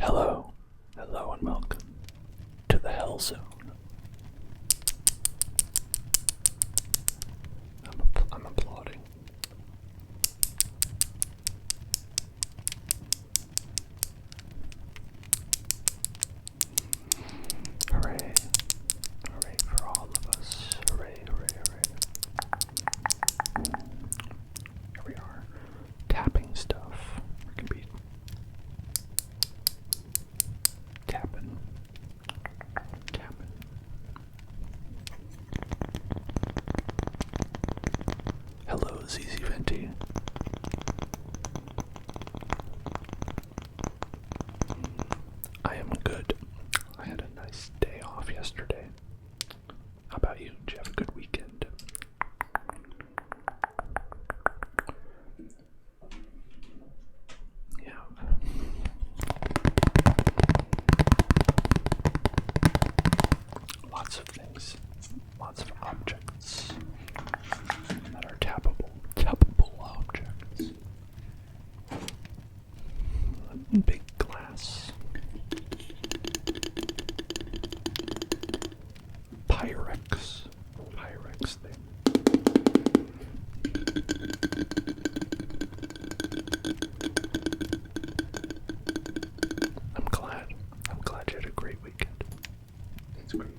Hello, hello and welcome to the Hell Zone. I'm applauding. Hooray, hooray for all of us. Hooray, hooray, hooray. Here we are, tapping stuff. We can be tapping. Hello, ZZ Venti. I am good. I had a nice day off yesterday. How about you? Did you have a good weekend? Yeah. Lots of things. Lots of objects that are tappable. Tappable objects. Big glass. Pyrex thing. I'm glad you had a great weekend. That's great.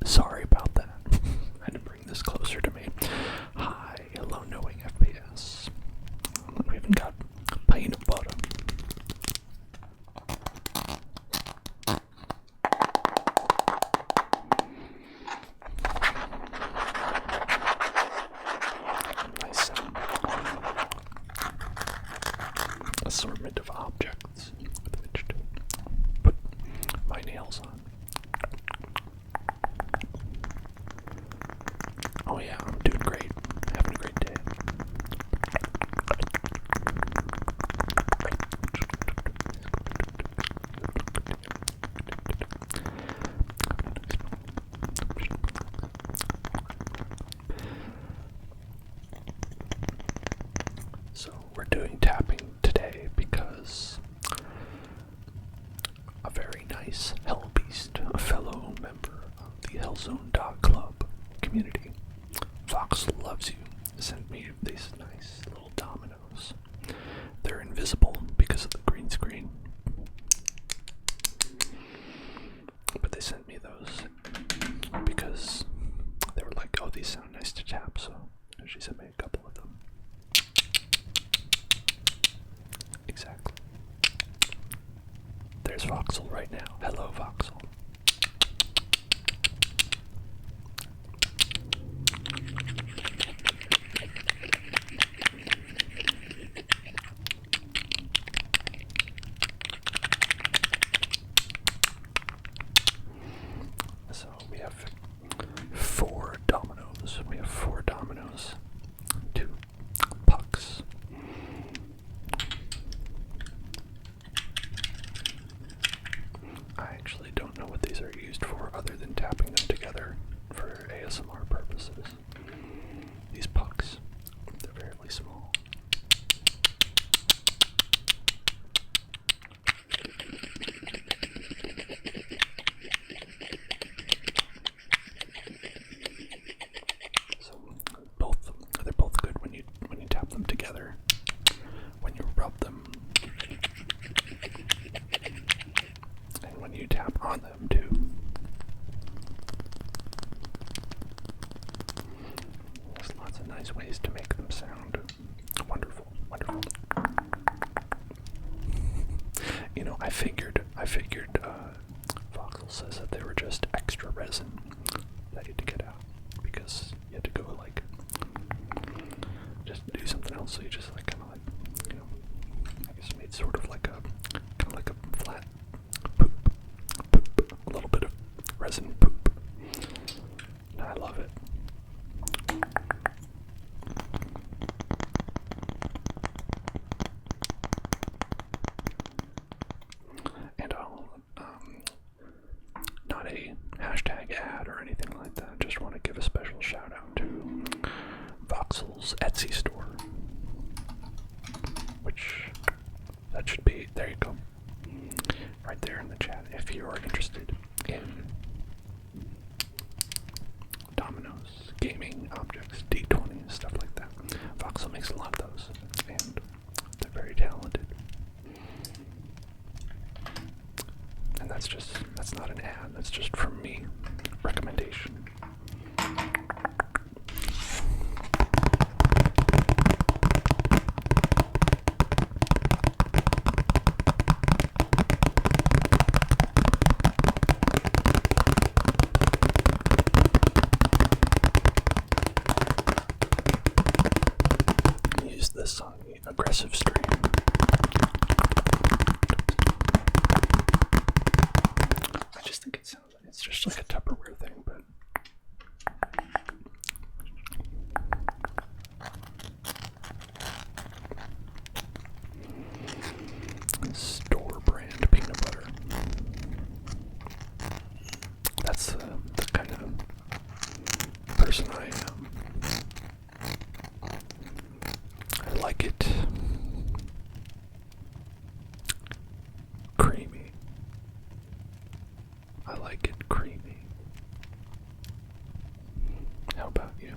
Sorry about that. I had to bring this closer to me. Hi, hello, knowing FPS. We even got peanut butter. Nice assortment of objects with which to put my nails on. Oh yeah, I'm doing great. Having a great day. So we're doing tapping today because a very nice hell beast, a fellow member of the Hellzone Dog Club community, Fox Loves You, sent me these nice little dominoes. They're invisible because of the green screen, but they sent me those because they were like, oh, these sound nice to tap, so she sent me a couple of them. Exactly. There's Voxel right now. Hello, Voxel. So we have four dominoes. Two pucks. I actually don't know what these are used for other than tapping them together for ASMR purposes. These pucks, they're fairly small. So they're both good when you tap them together. When you rub them, and when you tap on them too. There's lots of nice ways to make them sound wonderful, wonderful. You know, I figured Voxel says that they were just extra resin that you had to get out because you had to go like just do something else. So you just like kind of like, you know, I guess made sort of like a kind of like a flat poop, a little bit of resin poop. And I love it. And I'll not a hashtag ad or anything like that. Just want to give a special shout out to Voxel's Etsy store. that should be, there you go. Right there in the chat if you are interested in dominoes, gaming objects, D20, stuff like that. Voxel makes a lot of those, and they're very talented. And that's not an ad, that's just from me. Recommendation. Use this on the aggressive stream. I just think it sounds like it's just like a Tupperware thing, but store brand peanut butter. That's the kind of person I am. I like it creamy. I like it creamy. How about you?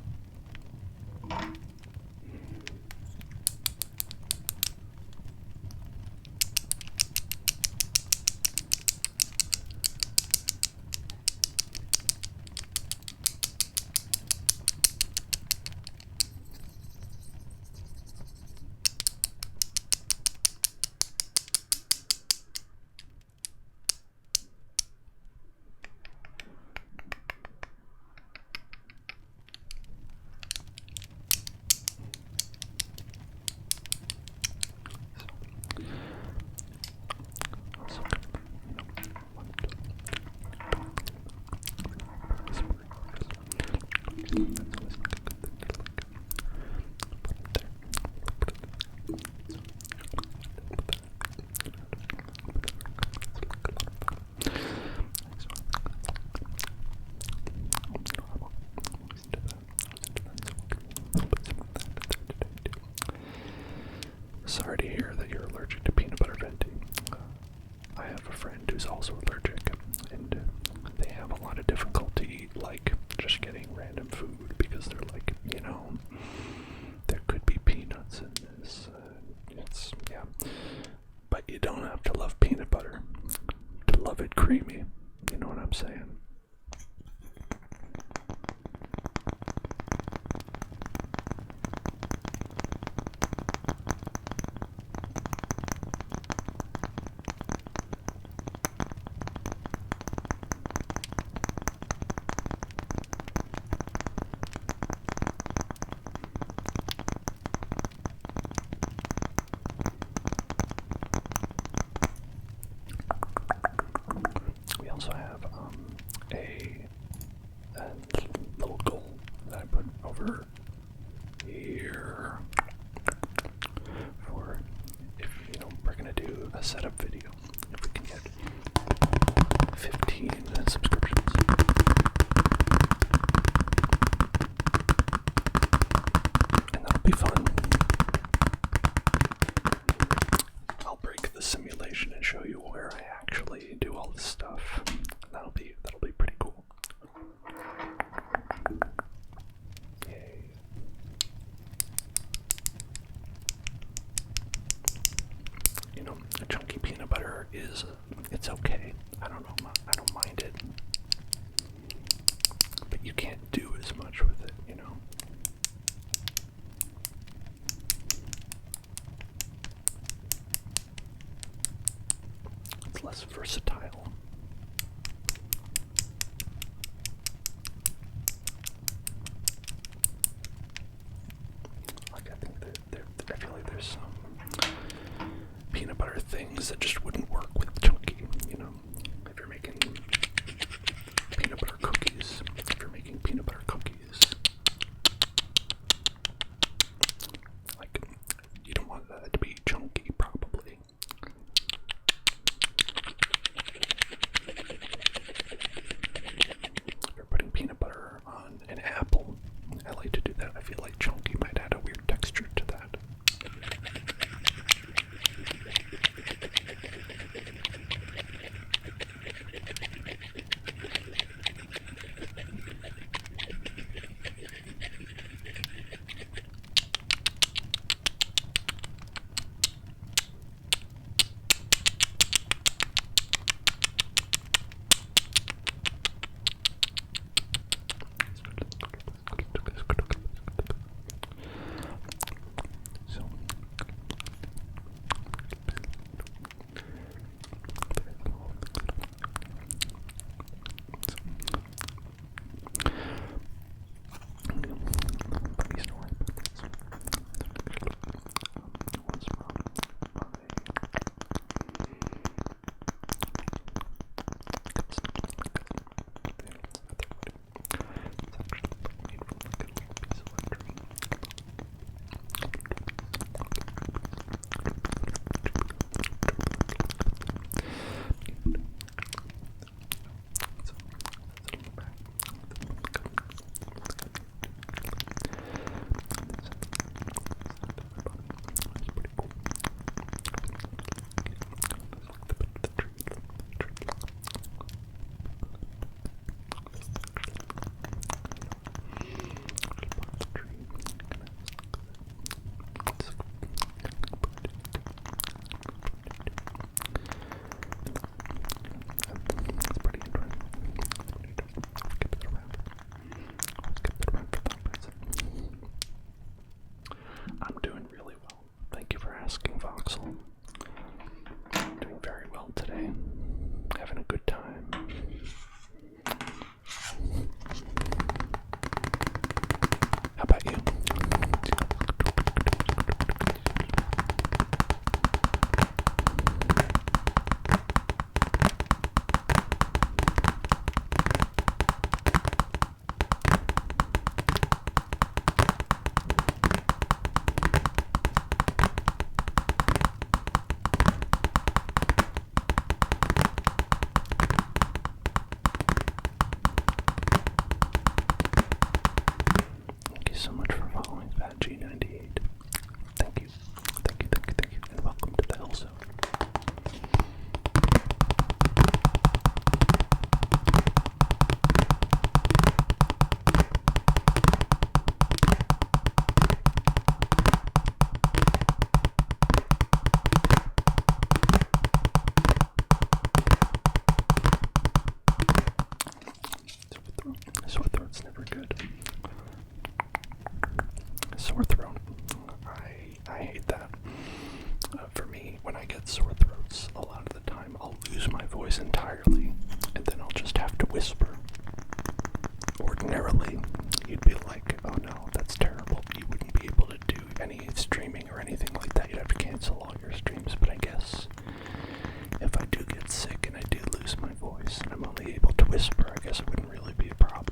Sorry to hear that you're allergic to peanut butter venti. I have a friend who's also allergic, and they have a lot of difficulty, like, just getting random food, because they're like, you know, there could be peanuts in this. Yeah. But you don't have to love peanut butter to love it creamy. You know what I'm saying? We also have a little goal that I put over here for if, you know, we're gonna do a setup video. If we can get 15 subscriptions. And that'll be fun. I'll break the simulation and show you where I actually do all this stuff. That'll be pretty cool. Yay. You know, a chunky peanut butter it's okay. I don't mind it. But you can't do as much with it, you know. It's less versatile. Like, I think I feel like there's some peanut butter things that just wouldn't work with chunky, you know. If you're making peanut butter cookies, like, you don't want that to be chunky, probably. If you're putting peanut butter on an apple, I like to do that. I feel like chunky might add a weird texture to that. sore throat. I hate that. For me, when I get sore throats, a lot of the time I'll lose my voice entirely, and then I'll just have to whisper. Ordinarily, you'd be like, oh no, that's terrible. You wouldn't be able to do any streaming or anything like that. You'd have to cancel all your streams. But I guess if I do get sick and I do lose my voice and I'm only able to whisper, I guess it wouldn't really be a problem.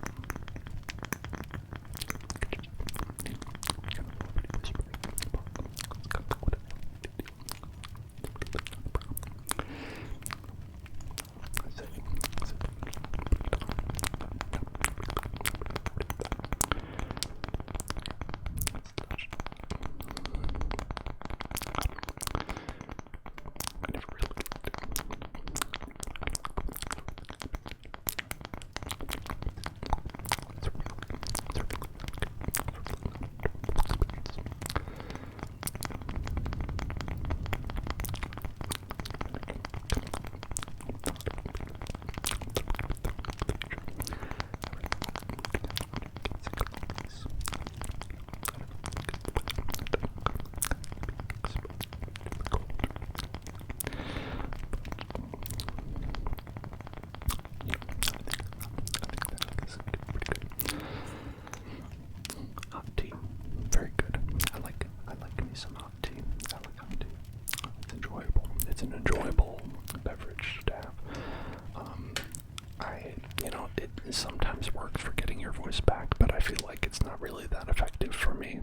It's an enjoyable beverage to have. It sometimes works for getting your voice back, but I feel like it's not really that effective for me.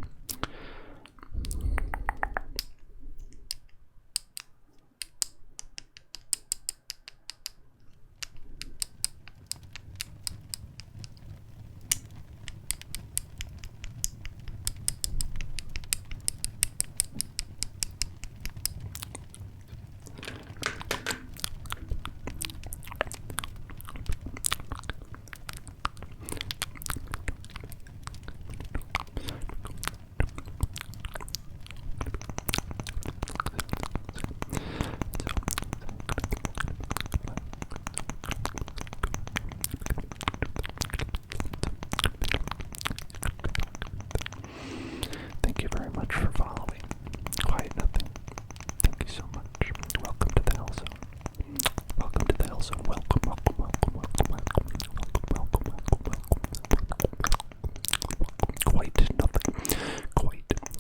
Thank you very much for following. Quiet Nothing. Thank you so much. Welcome to the Hell Zone. Welcome to the Hell Zone. Welcome, welcome, welcome, welcome, welcome, welcome, welcome, welcome. Quite nothing. Quite nothing.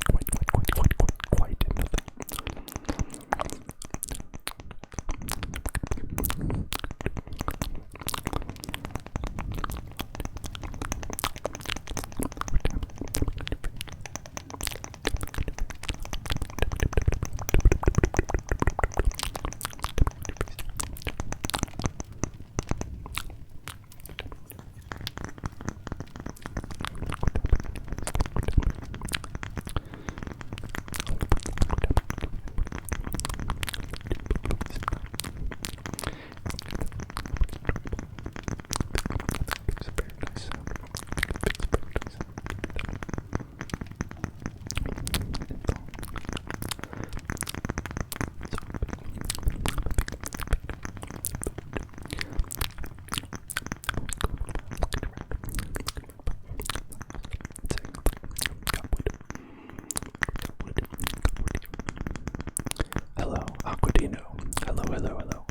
Hello, Aquadino. Hello, hello, hello.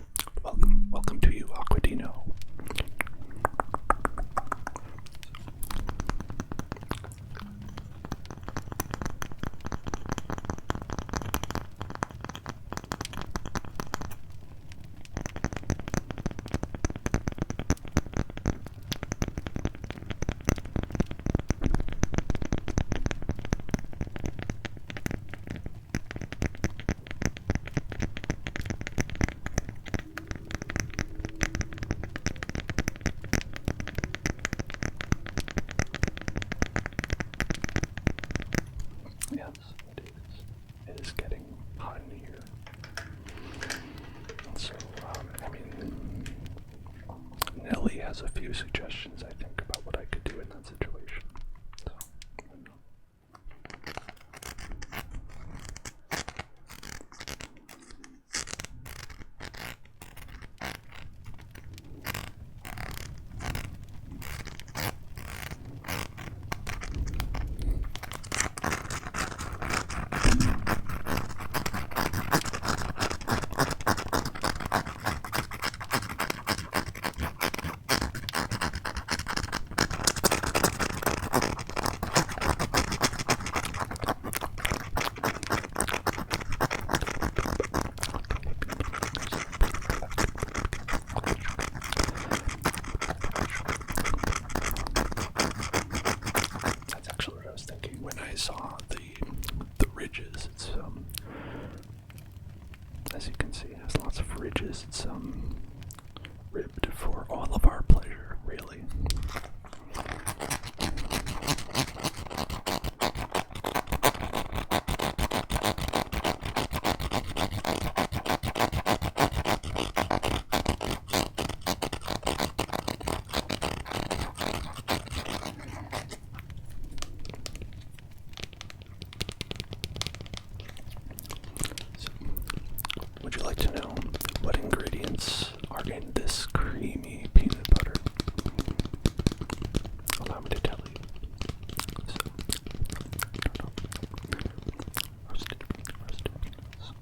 Welcome to you, Aquadino. Yes, it is. It is getting hot in here. So, Nelly has a few suggestions, I think, about what I could do in that situation. So, I don't know. see, it has lots of ridges. It's ribbed for all of our pleasure, really. So, would you like to know what ingredients are in this creamy peanut butter? Allow me to tell you. So, roasted peanuts, roasted peanuts,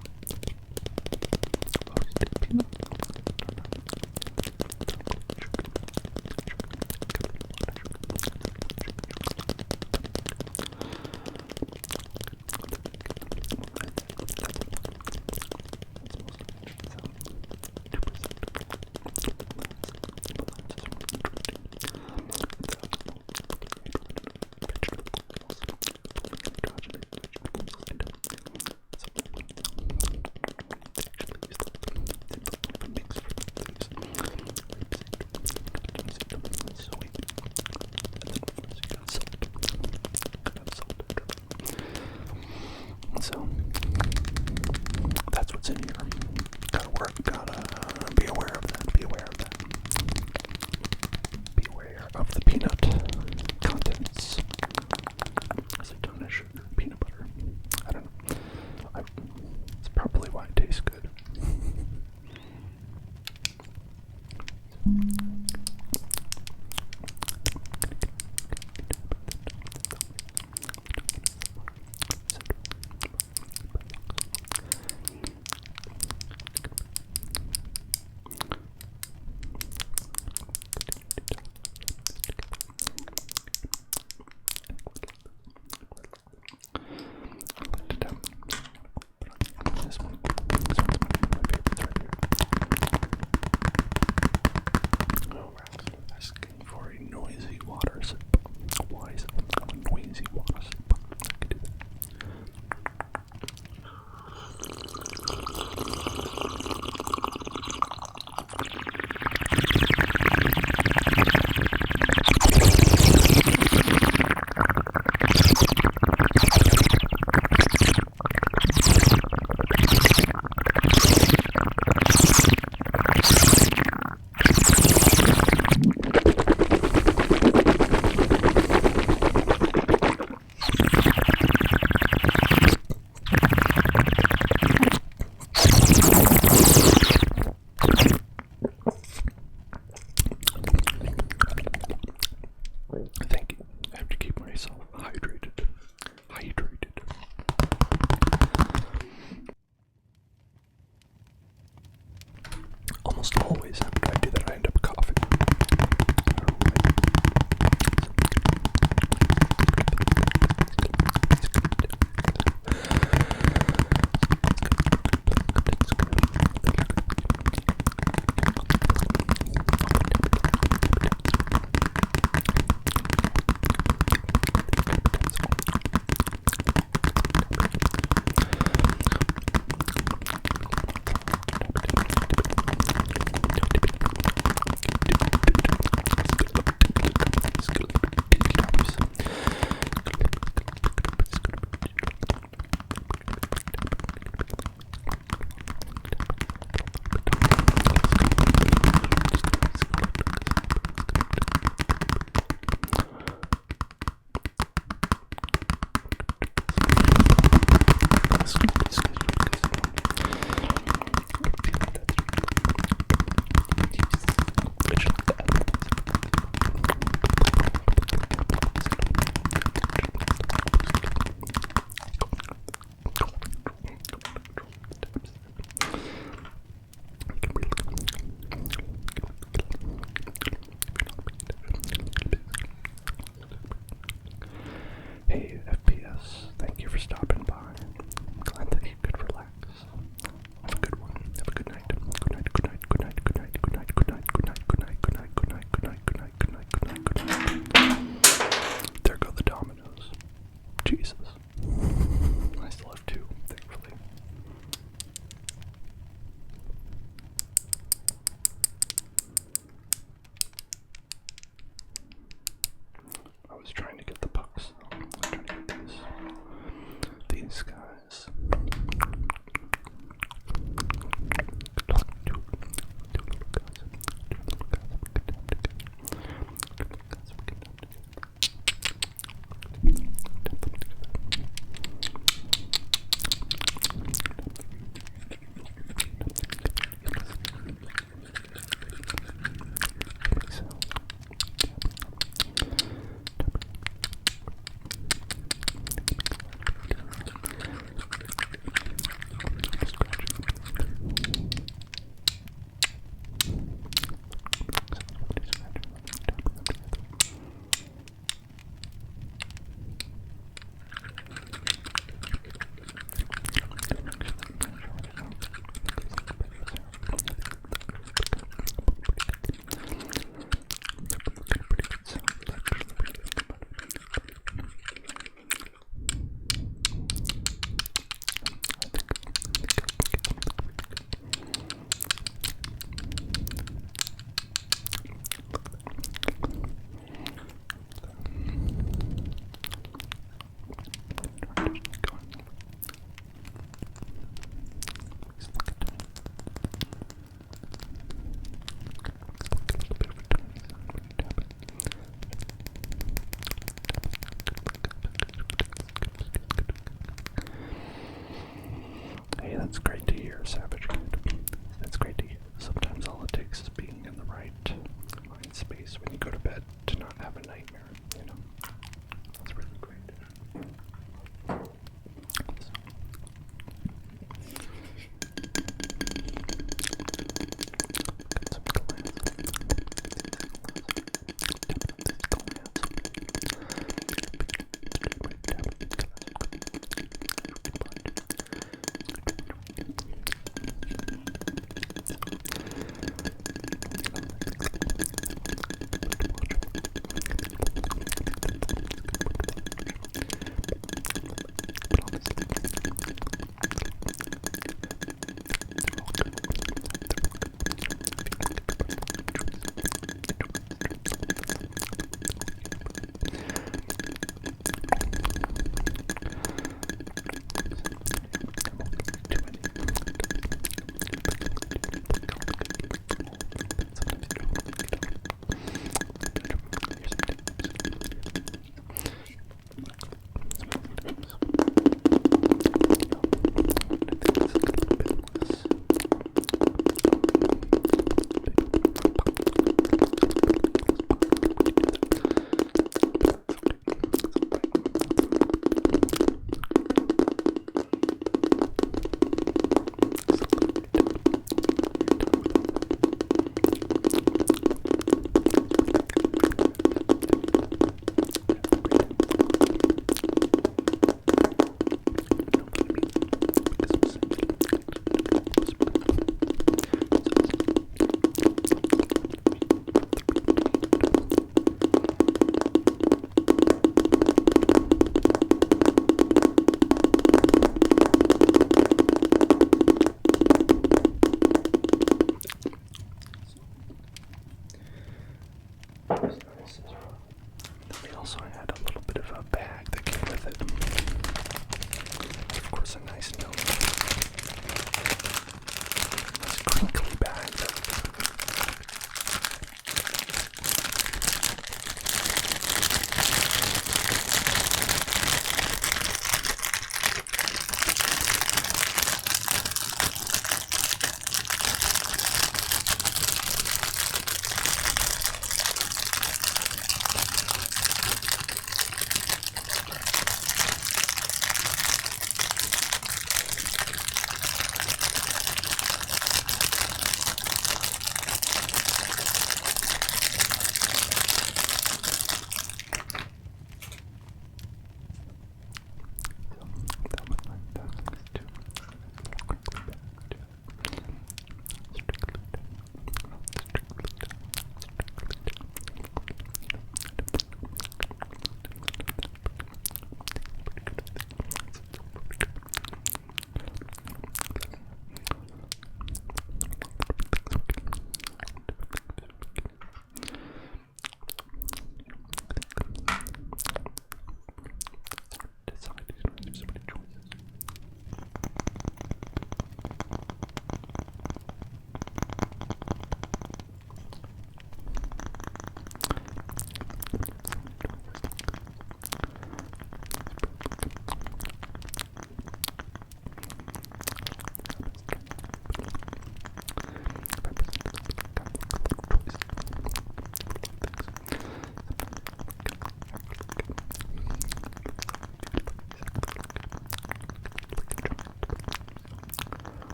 so that's what's in here. Gotta be aware of that. Be aware of that. Be aware of the peanut contents. There's a ton of sugar, peanut butter. I don't know. It's probably why it tastes good. That's great to hear, Savage Kid. That's great to hear. Sometimes all it takes is being in the right mind space when you go to bed to not have a nightmare, you know? That's really great.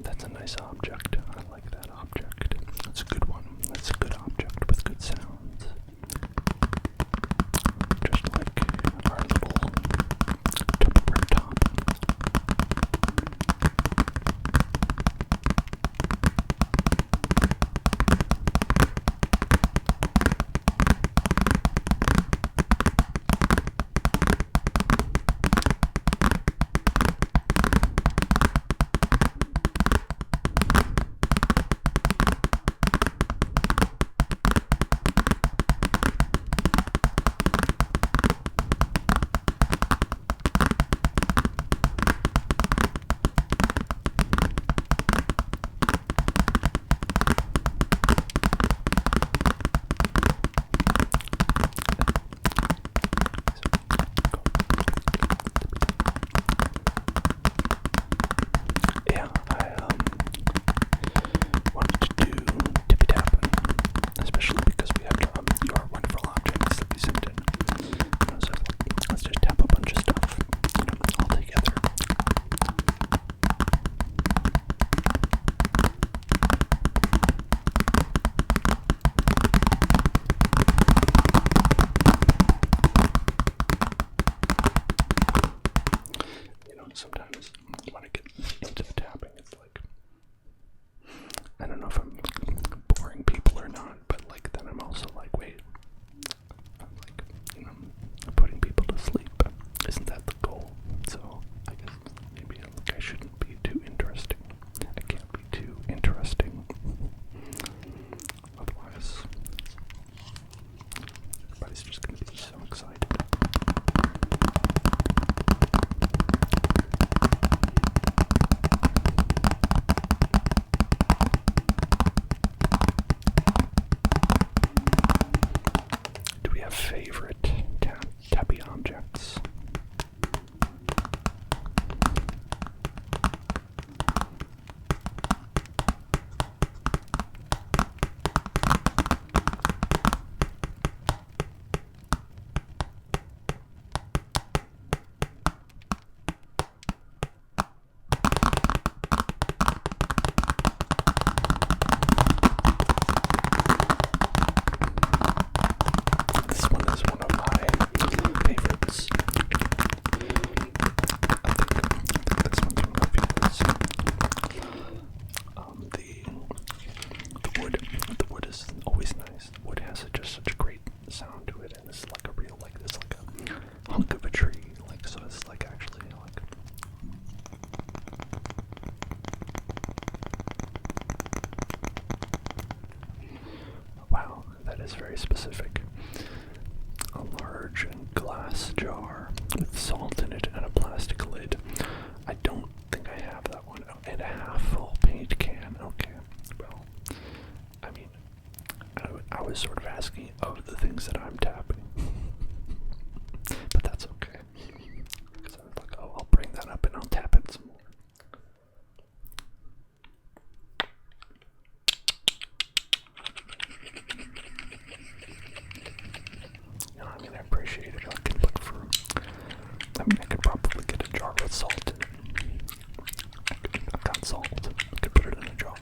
That's a nice object. I like that object. That's a good one. That's a good object with good sounds. Just like our little Tupperware top. Yeah, I wanted to do tippy tapping, especially because we have your wonderful objects that we sent in. So let's just tap a bunch of stuff all together. You know, sometimes when I get into the tapping, it's like, I don't know if I'm boring people or not, but like then I'm also like, wait, I'm like, you know, putting people to sleep. Isn't that the goal? So I guess maybe I shouldn't be too interesting. I can't be too interesting. Otherwise, everybody's just gonna be so excited. Do we have favorite tappy objects? This one is one of my favorites. I think this one's one of my favorites. The wood is always nice. The wood has just such a great sound to it, and it's like a real, like this, like a hunk of a tree. Like, so it's like actually like. Wow, that is very specific. A large glass jar with salt in it and a plastic lid. I don't think I have that one. Oh, and a half full paint can. Okay, well, I mean, I was sort of asking of the things that I'm tapping. But that's okay. Because I was like, oh, I'll bring that up and I'll tap it some more. You know, I mean, I appreciate it. I could look for, I mean, I could probably get a jar with salt in it. I've got salt. I could put it in a jar.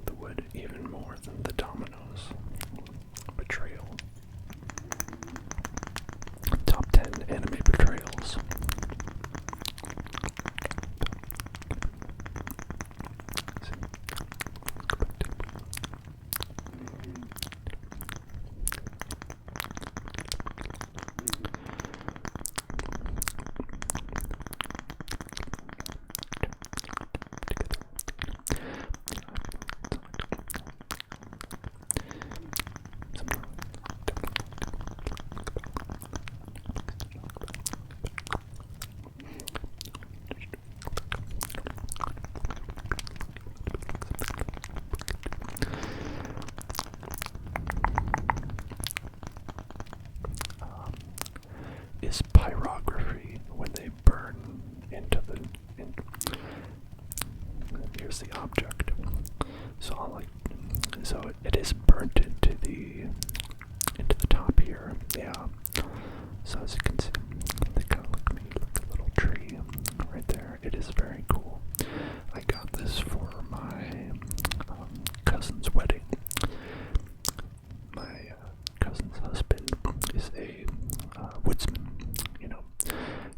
The wood even more than the dominoes. Betrayal. Top 10 anime betrayals.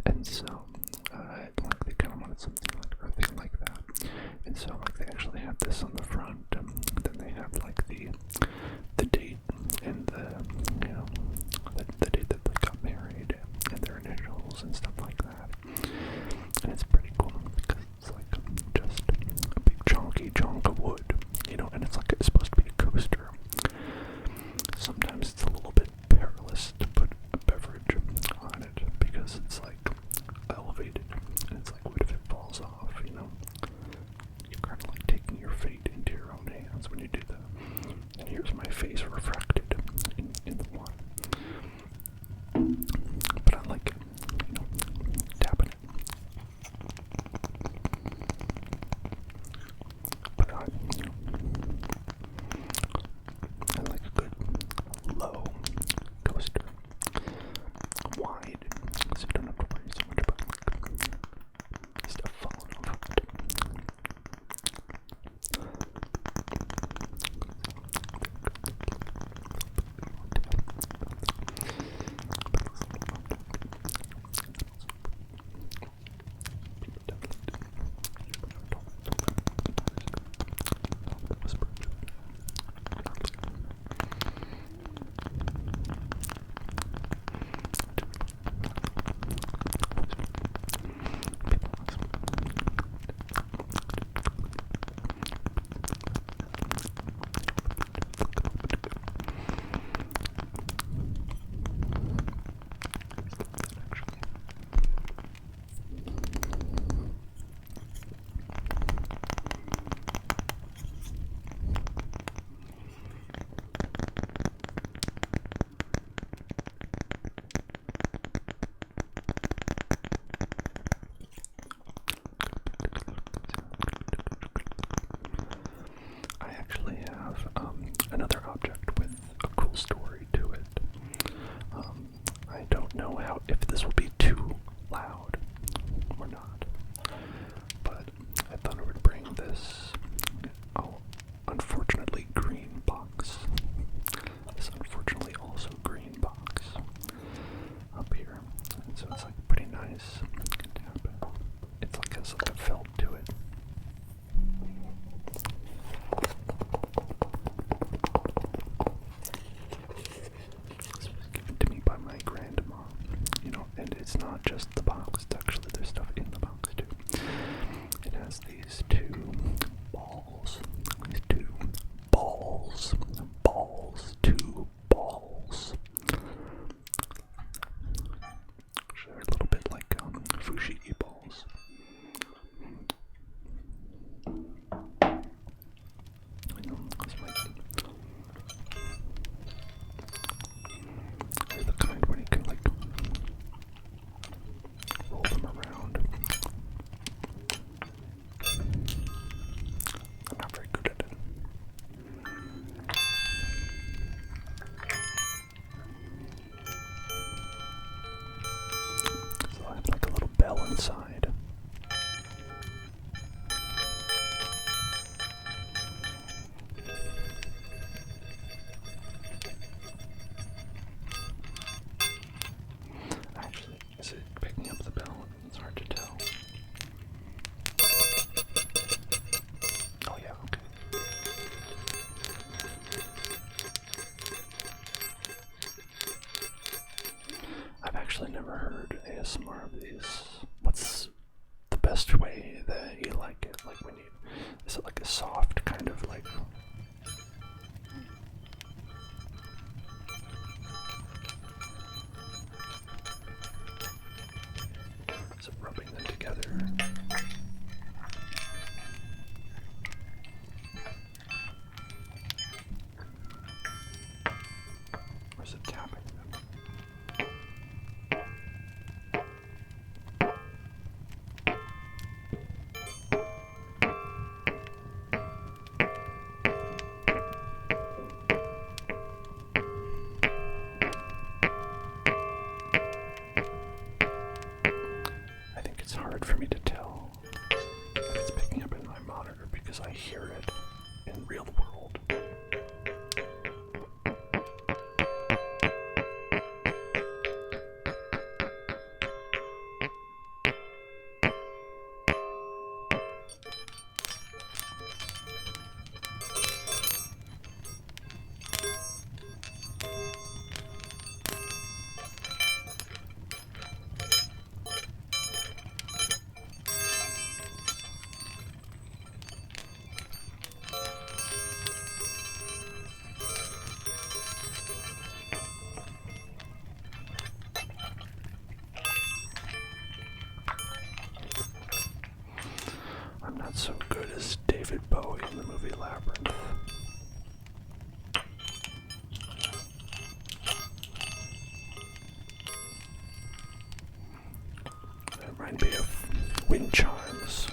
And so, like they kind of wanted something like earthy like that. And so, like they actually have this on the front. Then they have like the date and the date that they got married and their initials and stuff like that. And it's pretty cool because it's like just a big chunky chunk of wood, and it's like it's supposed to be a coaster. Sometimes it's a little bit perilous to put a beverage on it because it's like elevated, and it's like, what if it falls off? You're kind of like taking your fate into your own hands when you do that. And here's my face refracted in the water. But I like it, tapping it. But I like a good low coaster, wide, so you don't have to worry so much about stuff falling off of it. Another object with a cool story to it. I don't know if this will be too loud or not, but I thought I would bring this, unfortunately green box. This unfortunately also green box up here. And so it's like pretty nice. It's like has like a felt to it. And it's not just the box, it's actually there's stuff in the box too. It has these two balls. Two balls. They're a little bit like fushigi balls. They're the kind where you can like roll them around. I'm not very good at it. So I have like a little bell inside. Actually, is it picking up the bell? It's hard to tell. Oh yeah, okay. I've actually never heard ASMR of these. What's the best way that you like it? Like when you, is it like a soft kind of like, is it rubbing them together? Or is it tapping them? I think it's hard for me to tell if it's picking up in my monitor because I hear it in real world. not so good as David Bowie in the movie Labyrinth. That reminds me of wind chimes.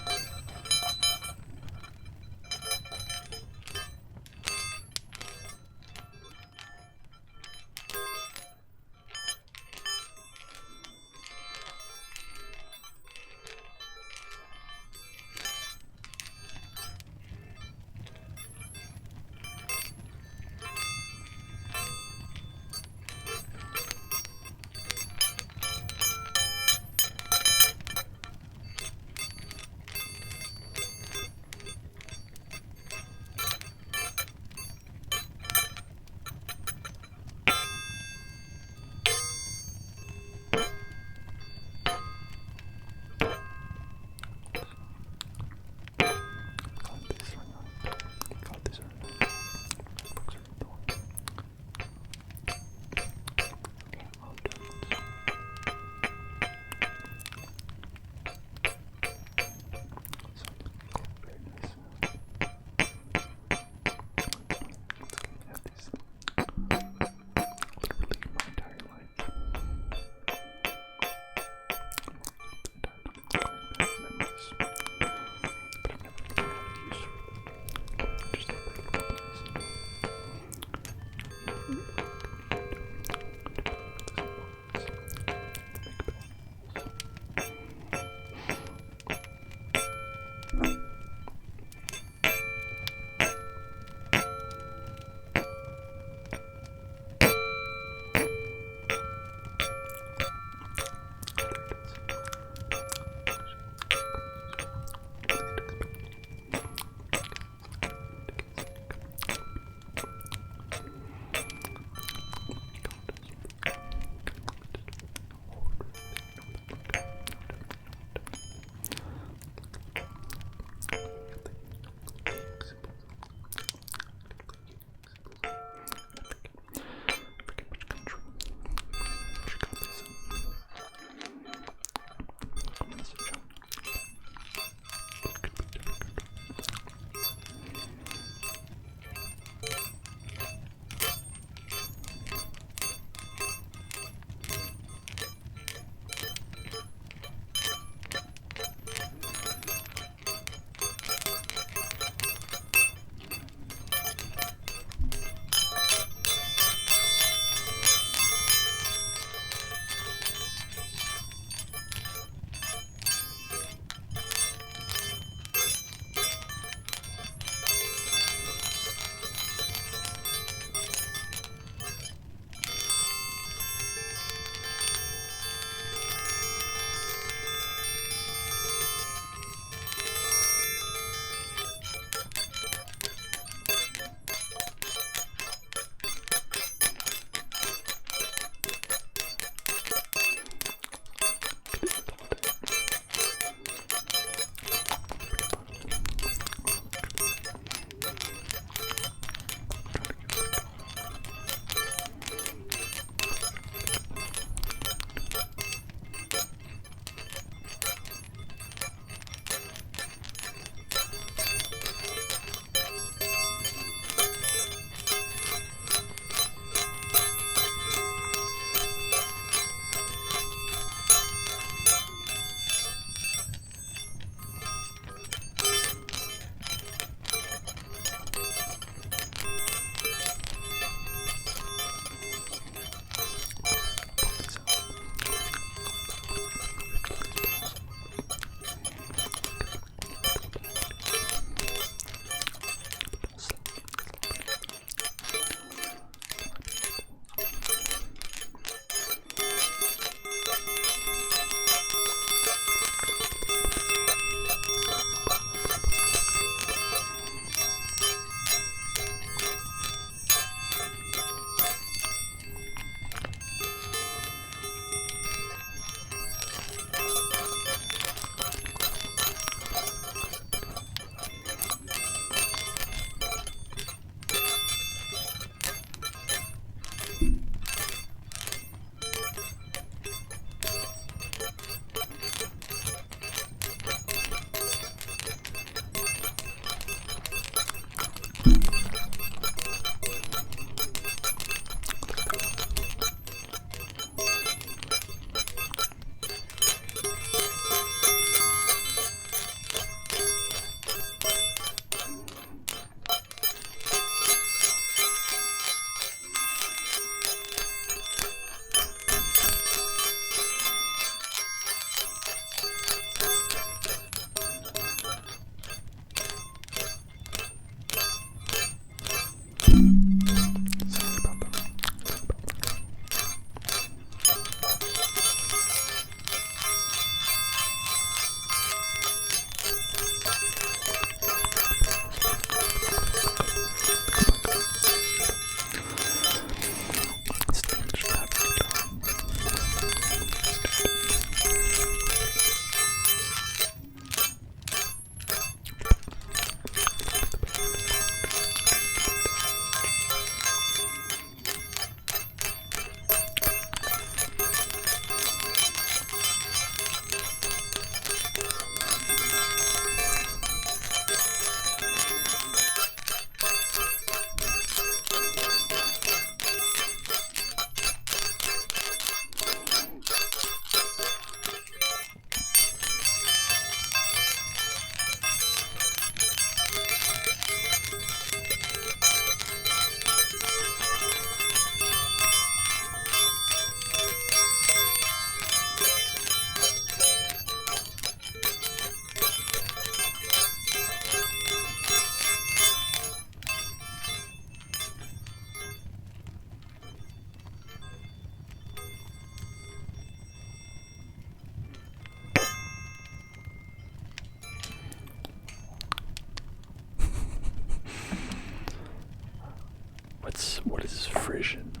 what is fission?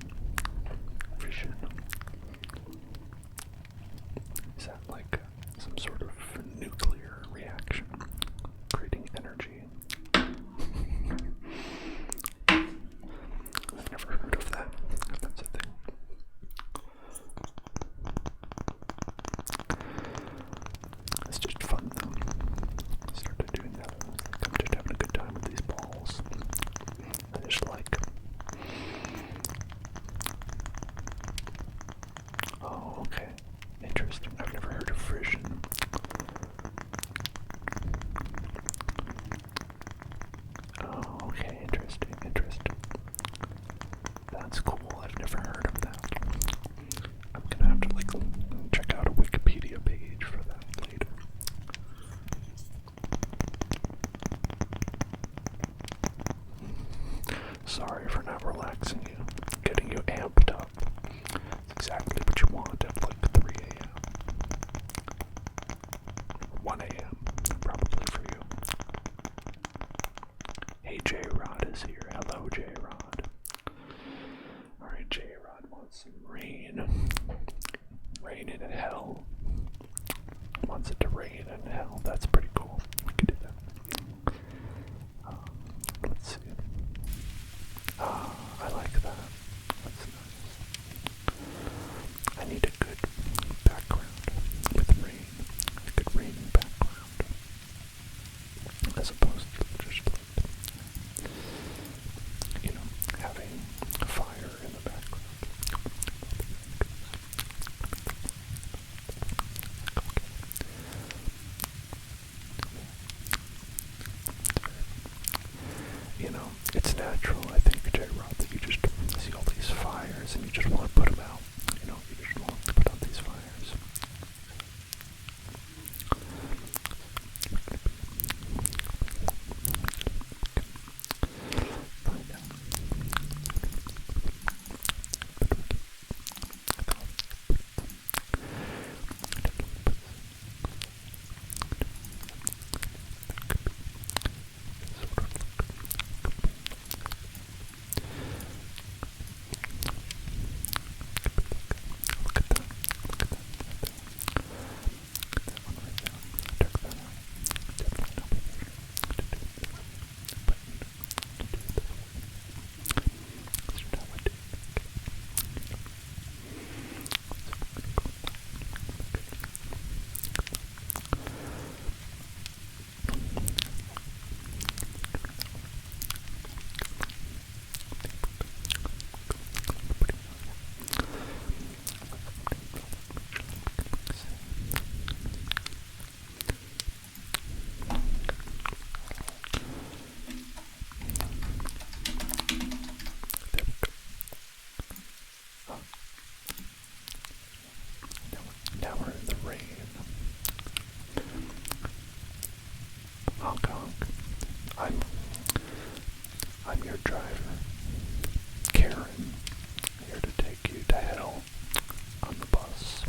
Fission. Is that like some sort of nuclear reaction, creating energy? I've never heard of that. That's a thing. It's just fun though. I started doing that. I'm just having a good time with these balls. I just like. Oh, okay. Interesting. I've never heard of fission. Oh, okay. Interesting. Interesting. That's cool. I've never heard of that. I'm gonna have to like check out a Wikipedia page for that later. Sorry for not relaxing you, getting you amped up. It's exactly what you want at like 3 a.m. 1 a.m. probably for you. Hey, J-Rod is here. Hello, J-Rod. Alright, J-Rod wants some rain. Rain in hell. Wants it to rain in hell. That's pretty cool. We can do that. Let's see. I like that. That's nice. I need a good background with rain. A good raining background. As opposed to just like, having a fire in the background. It's natural, I think, J-Rod, that you just see all these fires and you just want to put them out. You just want to put out these fires. Find out. Now we're in the rain. Honk honk. I'm your driver, Karen, here to take you to hell on the bus.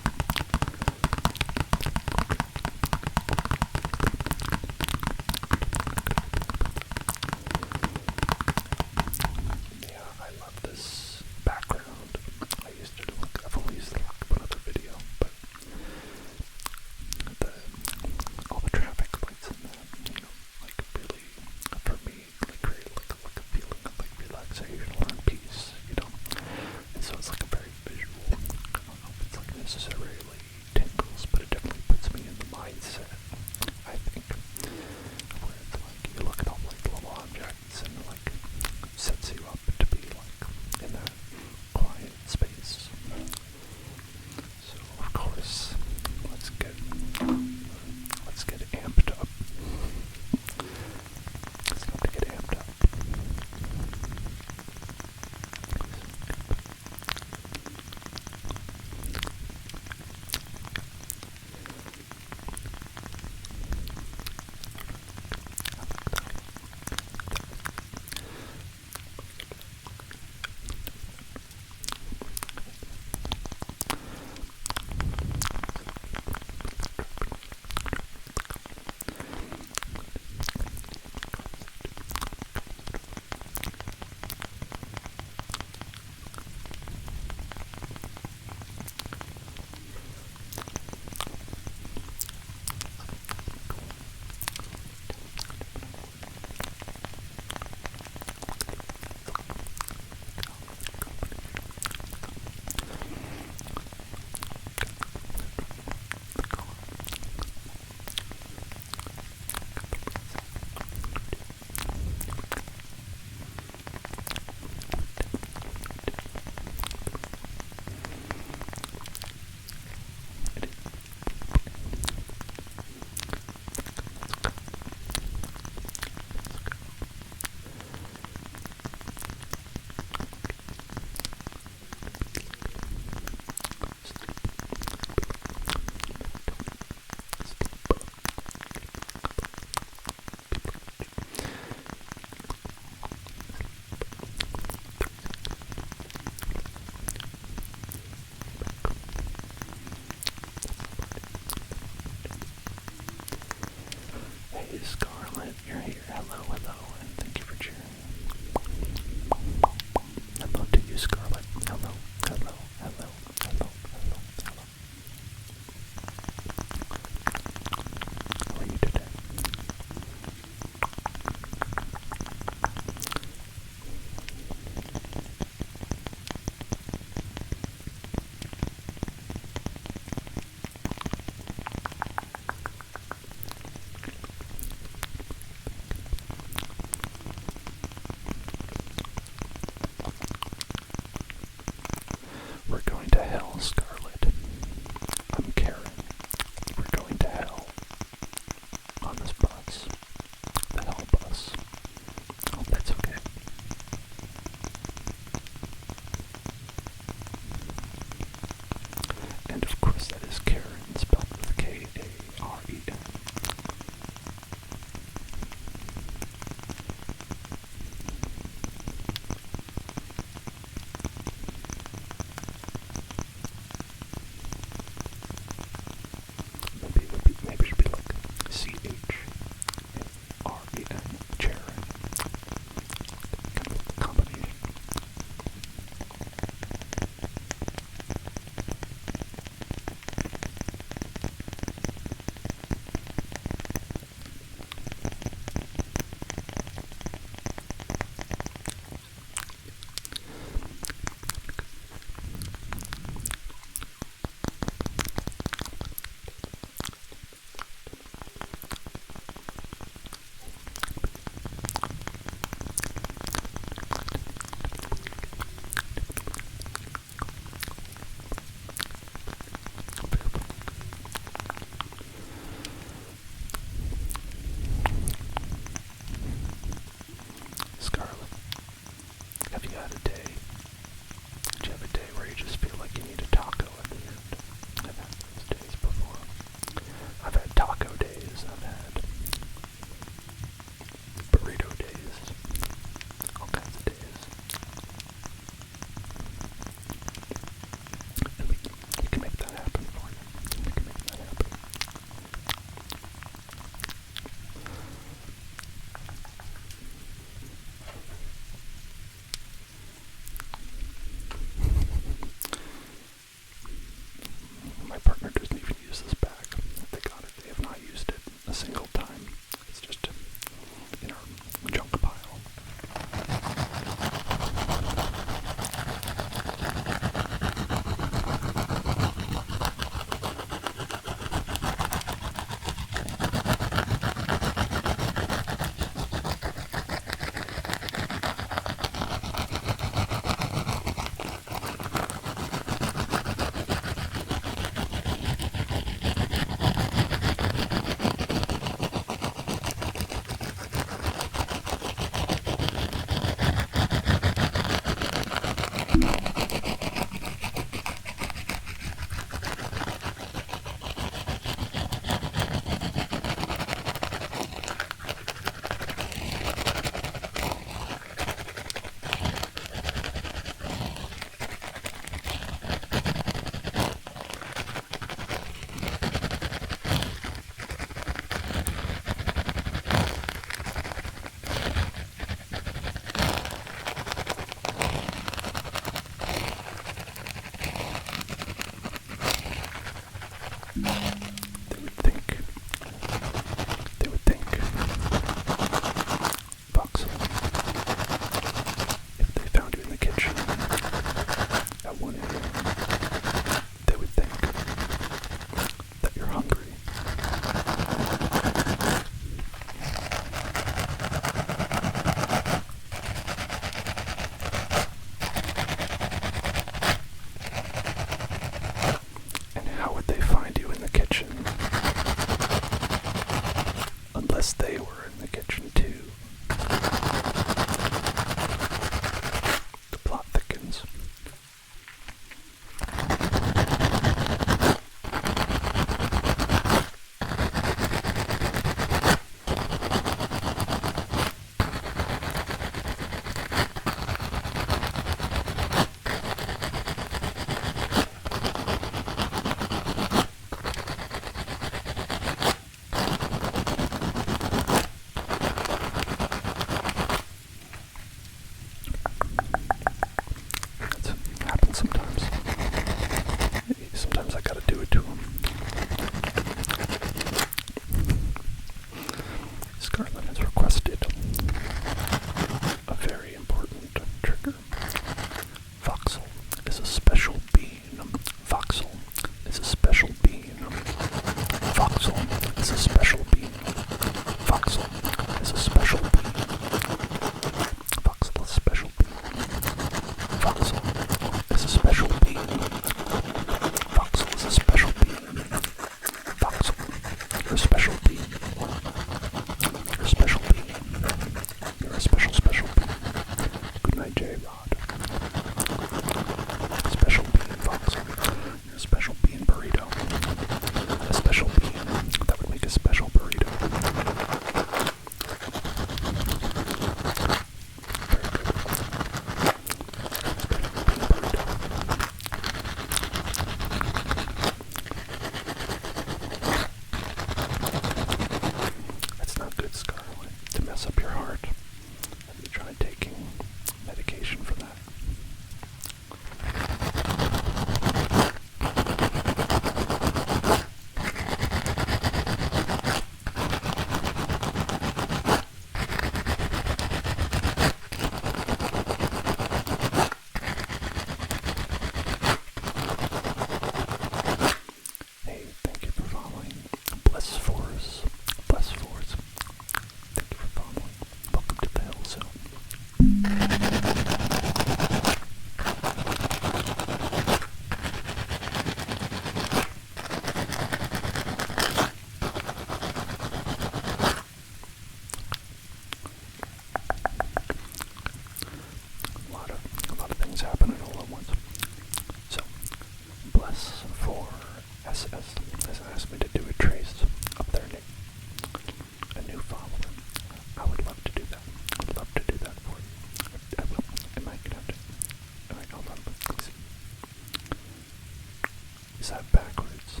is that backwards?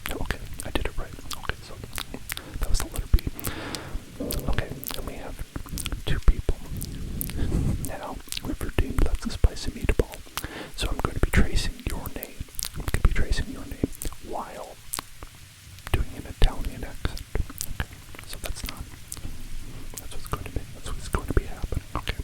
No, okay, I did it right. Okay, so that was the letter B. Okay, and we have two people. Now, we've redeemed that's a spicy meatball. So I'm going to be tracing your name. I'm going to be tracing your name while doing an Italian accent. Okay, so that's what's going to be. That's what's going to be happening. Okay.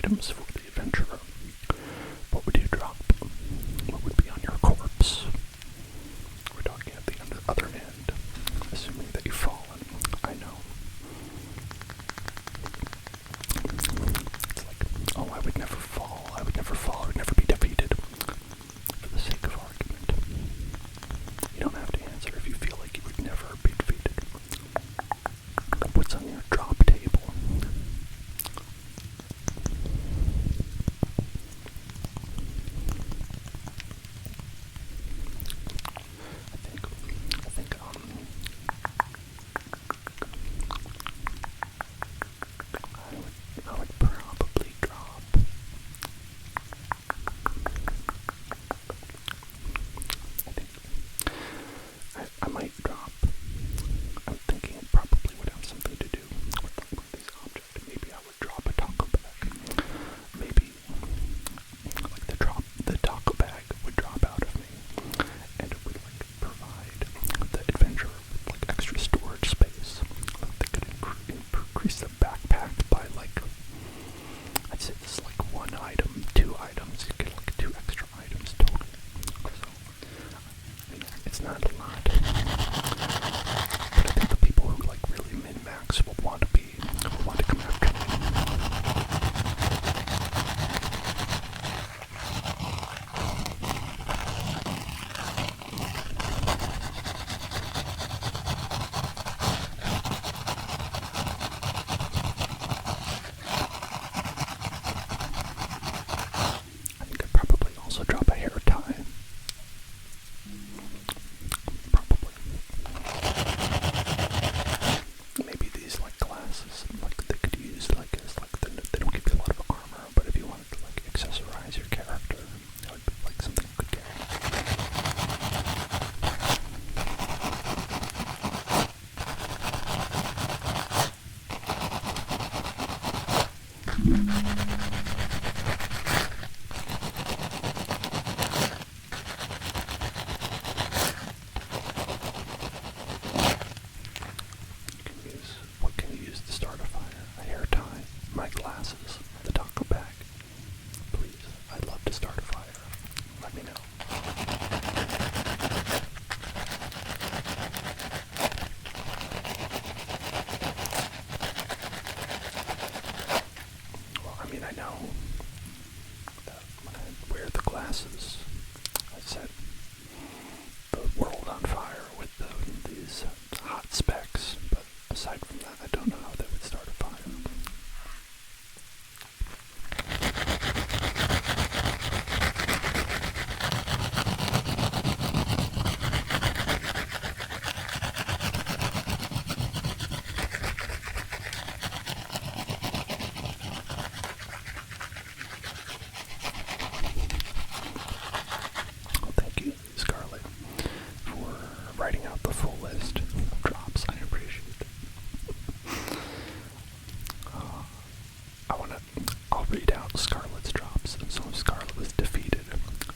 items for the adventurer, what would you drop? What would be on your corpse? We're talking at the other end, assuming that you've fallen. I know. It's like, oh, I would never fall, I would never fall, I would never be defeated. For the sake of argument. You don't have to answer if you feel like you would never be defeated. What's on your drop table? I think I would probably drop. I might drop. I'm thinking it probably would have something to do with these objects. Maybe I would drop a taco bag. Maybe like the taco bag would drop out of me, and it would like provide the adventurer with like extra storage space. Like they could increase the backpack by like, I'd say this is like 1 item, 2 items. You get like 2 extra items total. So it's not a lot, but I think the people who like really min-max will want to come after me. I think I'd probably also drop a hair tie. Probably. Maybe these like glasses, like they could use like as like they don't give you a lot of armor, but if you wanted to like accessorize your character, that would be like something you could get. What can you use to start a fire? A hair tie, my glasses, the taco bag. Please, I'd love to start a fire. Let me know. Well, I mean, I know that when I wear the glasses, I set the world on fire with these hot specs, but aside from that, I don't know how that would start a fire. Well, thank you, Scarlett, for writing out the full list of drops. I appreciate it. I'll read out Scarlett's drops. So if Scarlett was defeated,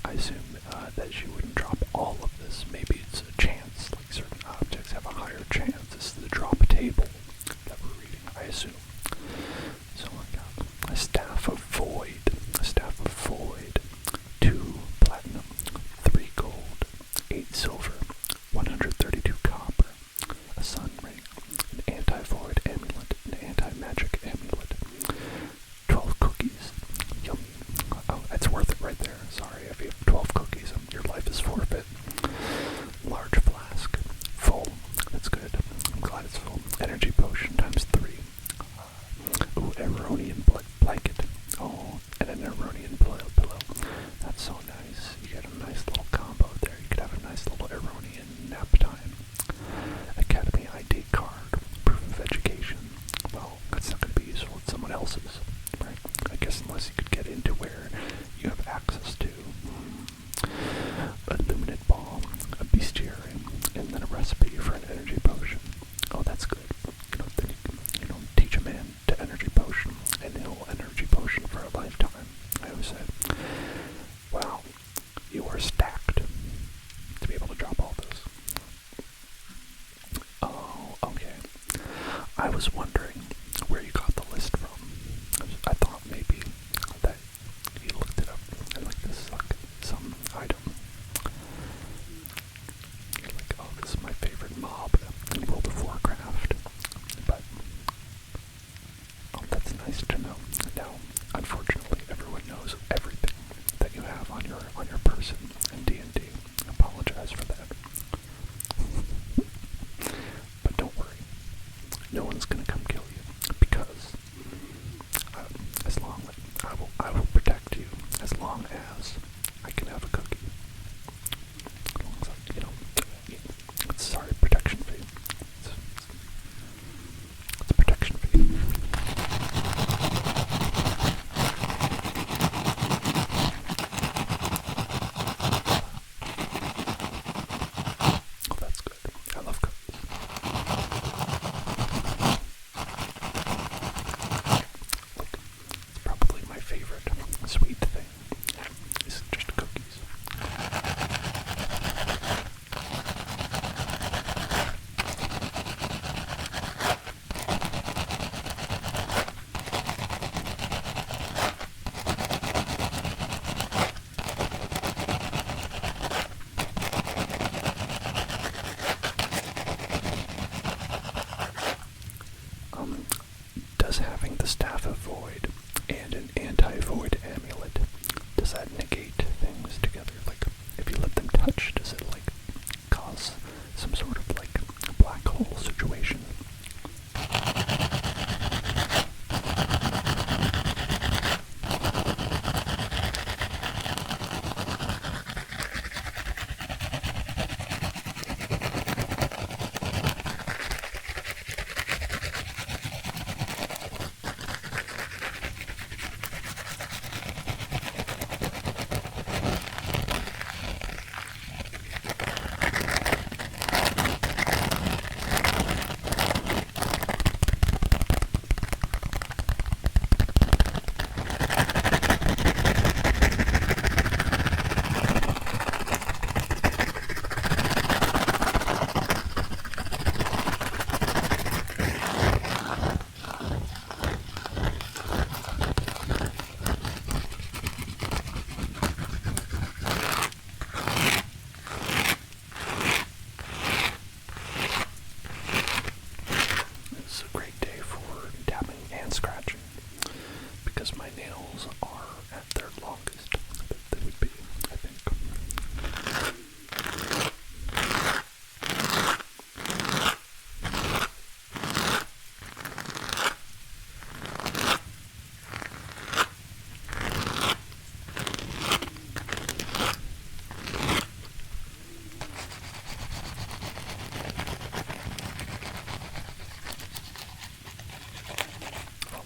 I assume that she wouldn't drop all of this. Maybe it's a chance, like certain objects have a higher chance. This is the drop table that we're reading, I assume. So I got a staff of void, 2 platinum, 3 gold, 8 silver, 132 copper, a sun ring, an anti-void amulet, an anti-magic amulet, 12 cookies. Yummy. Oh, that's worth it right there. Sorry, if you have 12 cookies, your life is forfeit. Large flask. Full. That's good. I'm glad it's full. Energy potion times 3. Ooh, Aronian blanket. Oh, and an Aronian pillow. That's so nice. You get a nice little combo there. You could have a nice little Aronian nap time. Academy ID card. Proof of education. Well, that's not going to be useful. It's someone else's, right? I guess unless you could get into where you have access to a luminate ball, a bestiary, and then a recipe for an energy potion. Oh, that's good. You know, teach a man to energy potion, and he'll energy potion for a lifetime. I always said, wow, you are stacked to be able to drop all those. Oh, okay. I was wondering where you got the list from. I thought maybe person in D&D. Apologize for that. But don't worry. No one's gonna come kill you, because as long as I will protect you as long as I can have a cookie. As long as sorry, protection fee. It's a protection fee. Oh, that's good. I love cookies. Like, it's probably my favorite sweet thing. Is just cookies. Does having the Staff of Void and an anti-void amulet, does that negate things together? Like, if you let them touch, does it, like, cause some sort of, like, black hole situation? It's a great day for tapping and scratching, because my nails are at their longest that they would be, I think.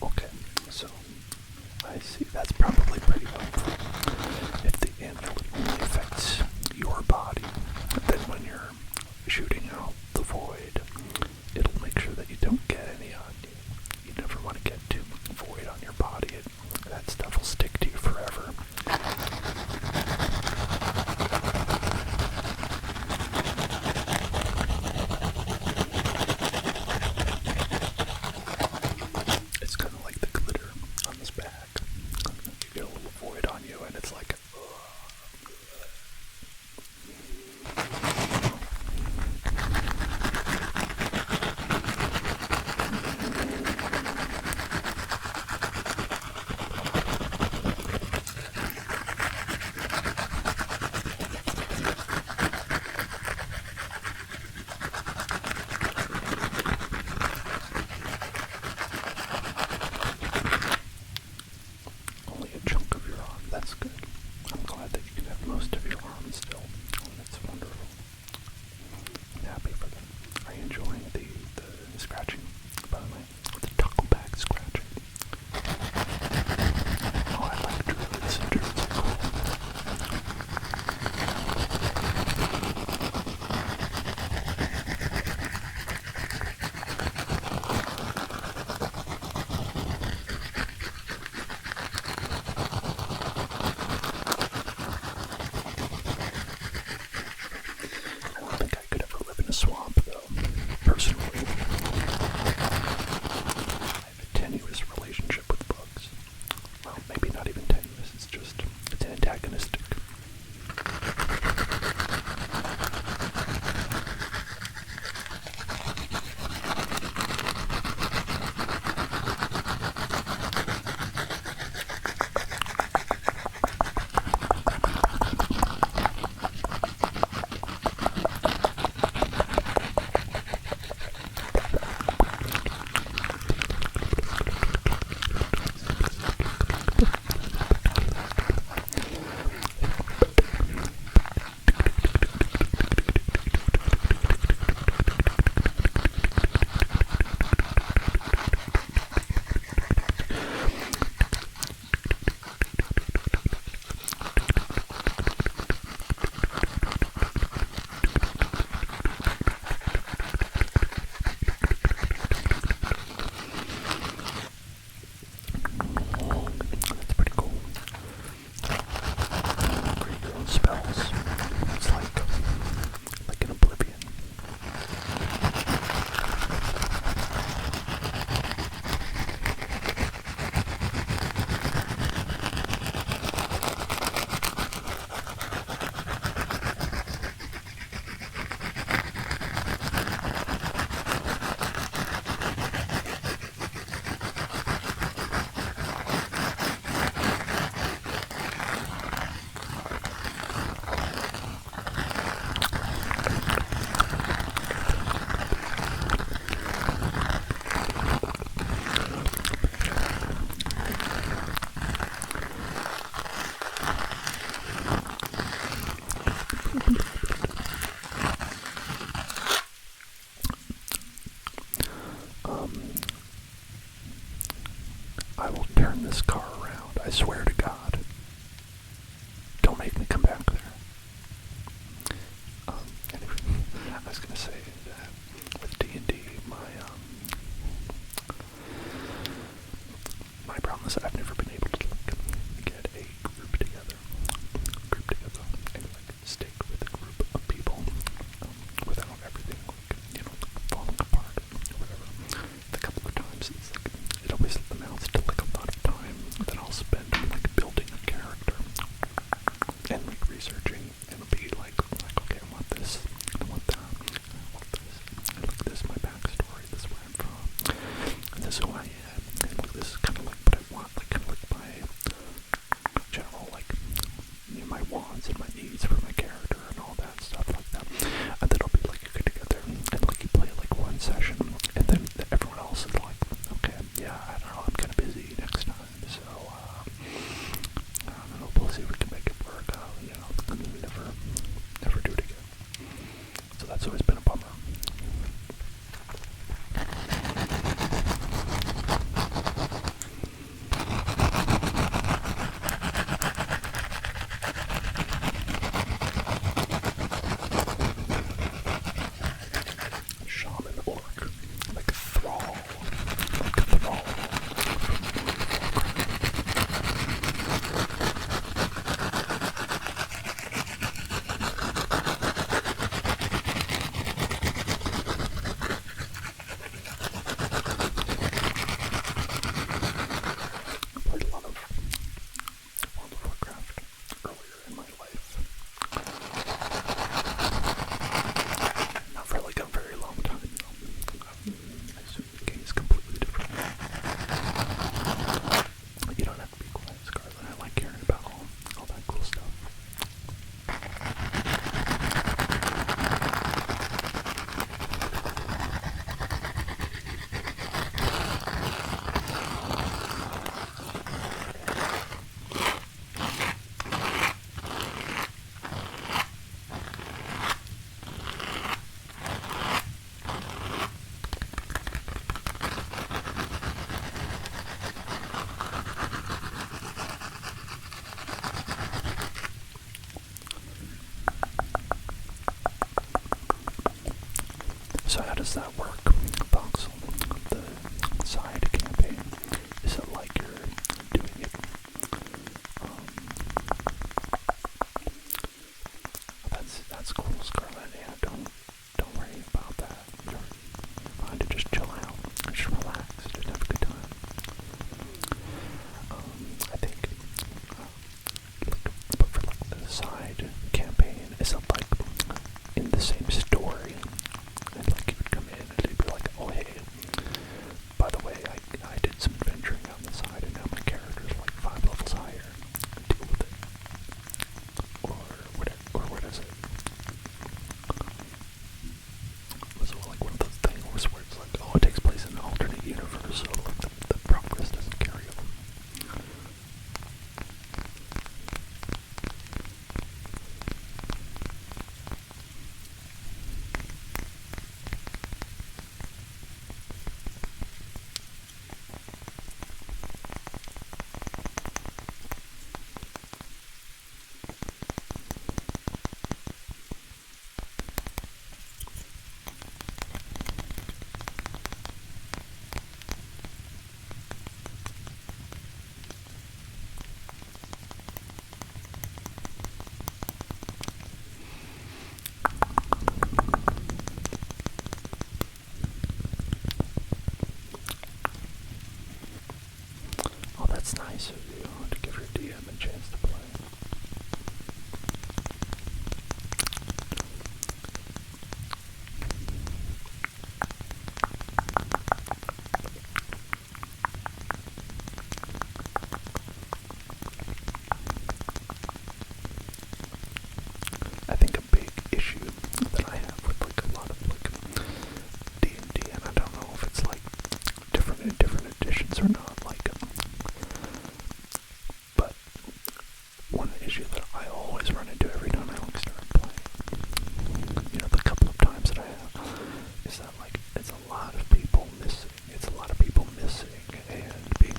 Okay, so I see that's probably pretty helpful. If the amulet only affects your body, then when you're shooting out the void, it'll make sure that you don't get any on you. You never want to get too much void on your body. That stuff will stick to you forever. It's kind of like the glitter on this bag. You get a little void on you, and it's like, only a chunk of your arm. That's good. I'm glad that you can have most of your arm still. That's wonderful. I'm happy for them. Are you enjoying the scratching, by the way? The taco bag scratching. Oh, I like druids. Druids are cool. I don't think I could ever live in a swamp, though. Personally, I have a tenuous relationship with bugs. Well, maybe not even tenuous. It's antagonistic. I swear to God, don't make me come back there. Anyway, I was gonna say that with D&D, my problem is that I've never been able to get a group together, and stick with a group of people without everything falling apart or whatever. The couple of times it always amounts to a lot of time that I'll spend building a character and researching and be okay, I want this, I want that, I want this, I like this, my backstory, this is where I'm from, and this is who I am, and this is kind of what I want, my general, my wants and my needs for my character and all that stuff like that. And then it'll be you get together and you play one session, and then everyone else is okay, yeah, I don't know, I'm kind of busy next time, so I don't know, we'll see if we can make it work. And we never do it again. So that's always been a bummer. Shaman orc, thrall, thrall. Played a lot of World of Warcraft earlier in my life. Not for a very long time, I assume the game is completely different. You don't have to be quiet, Scarlet. I like hearing about all that cool stuff. So how does that work, Voxel? The side campaign, is it like you're doing it? That's cool, Scarlet. Yeah, don't worry about that. You're fine to just chill out, just relax, just have a good time. I think, but for the side campaign, is it in the same story? And you would come in and they'd be oh hey, by the way, I did some adventuring on the side and now my character's 5 levels higher. Deal with it. Or what is it? Was it one of those things where it's oh, it takes place in an alternate universe, so the progress doesn't carry over? Oh, that's nice of you to give your DM a chance to play. I think a big issue that I have with a lot of D&D, and I don't know if it's different in different editions or not, but one issue that I always run into every time I start playing, the couple of times that I have, is that it's a lot of people missing. It's a lot of people missing and being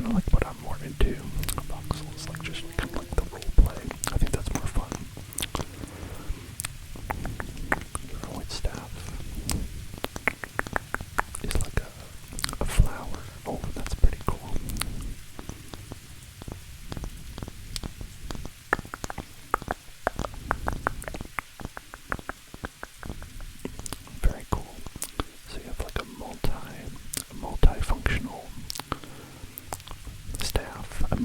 kind of like what I'm more into. Voxels, like just kind of like the role play. I think that's more fun. The white staff is like a flower. Oh, that's pretty cool. Very cool. So you have like a multifunctional staff, a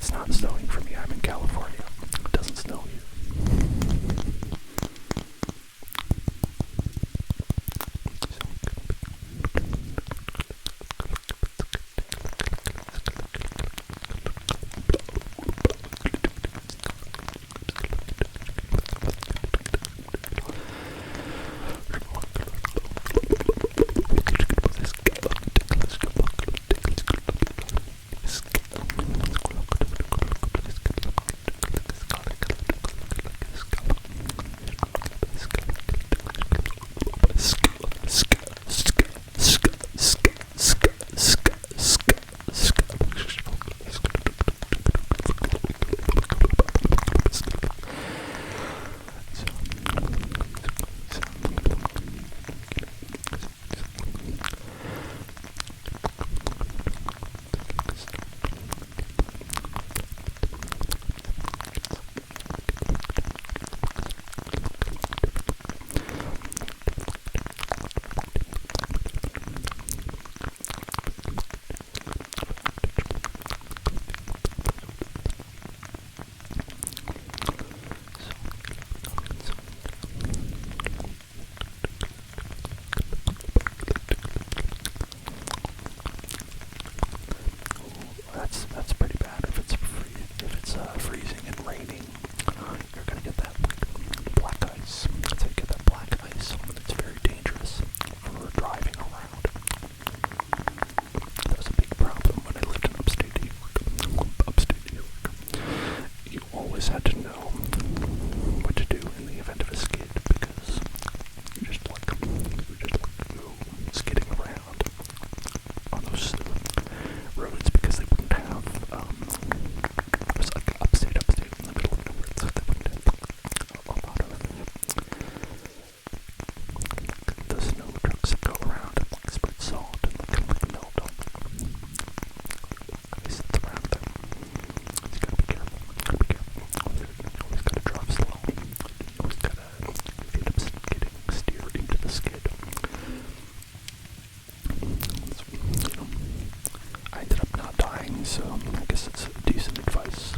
It's not snowing for me. I'm in California. It doesn't snow here. That's pretty bad. If it's freezing and raining, you're gonna get that black ice. That's how you get that black ice. It's very dangerous for driving around. That was a big problem when I lived in upstate New York. You always had to know what to do in the event of a skid because you're just like skidding around on those roads because they wouldn't have it was like upstate in the middle of nowhere, so they wouldn't have a lot of the snow trucks that go around and like spread salt and like melt on ice that's around there. So you gotta be careful. You always gotta drive slow. You always gotta end up steer into the skid. So, I ended up not dying, so I guess it's decent advice.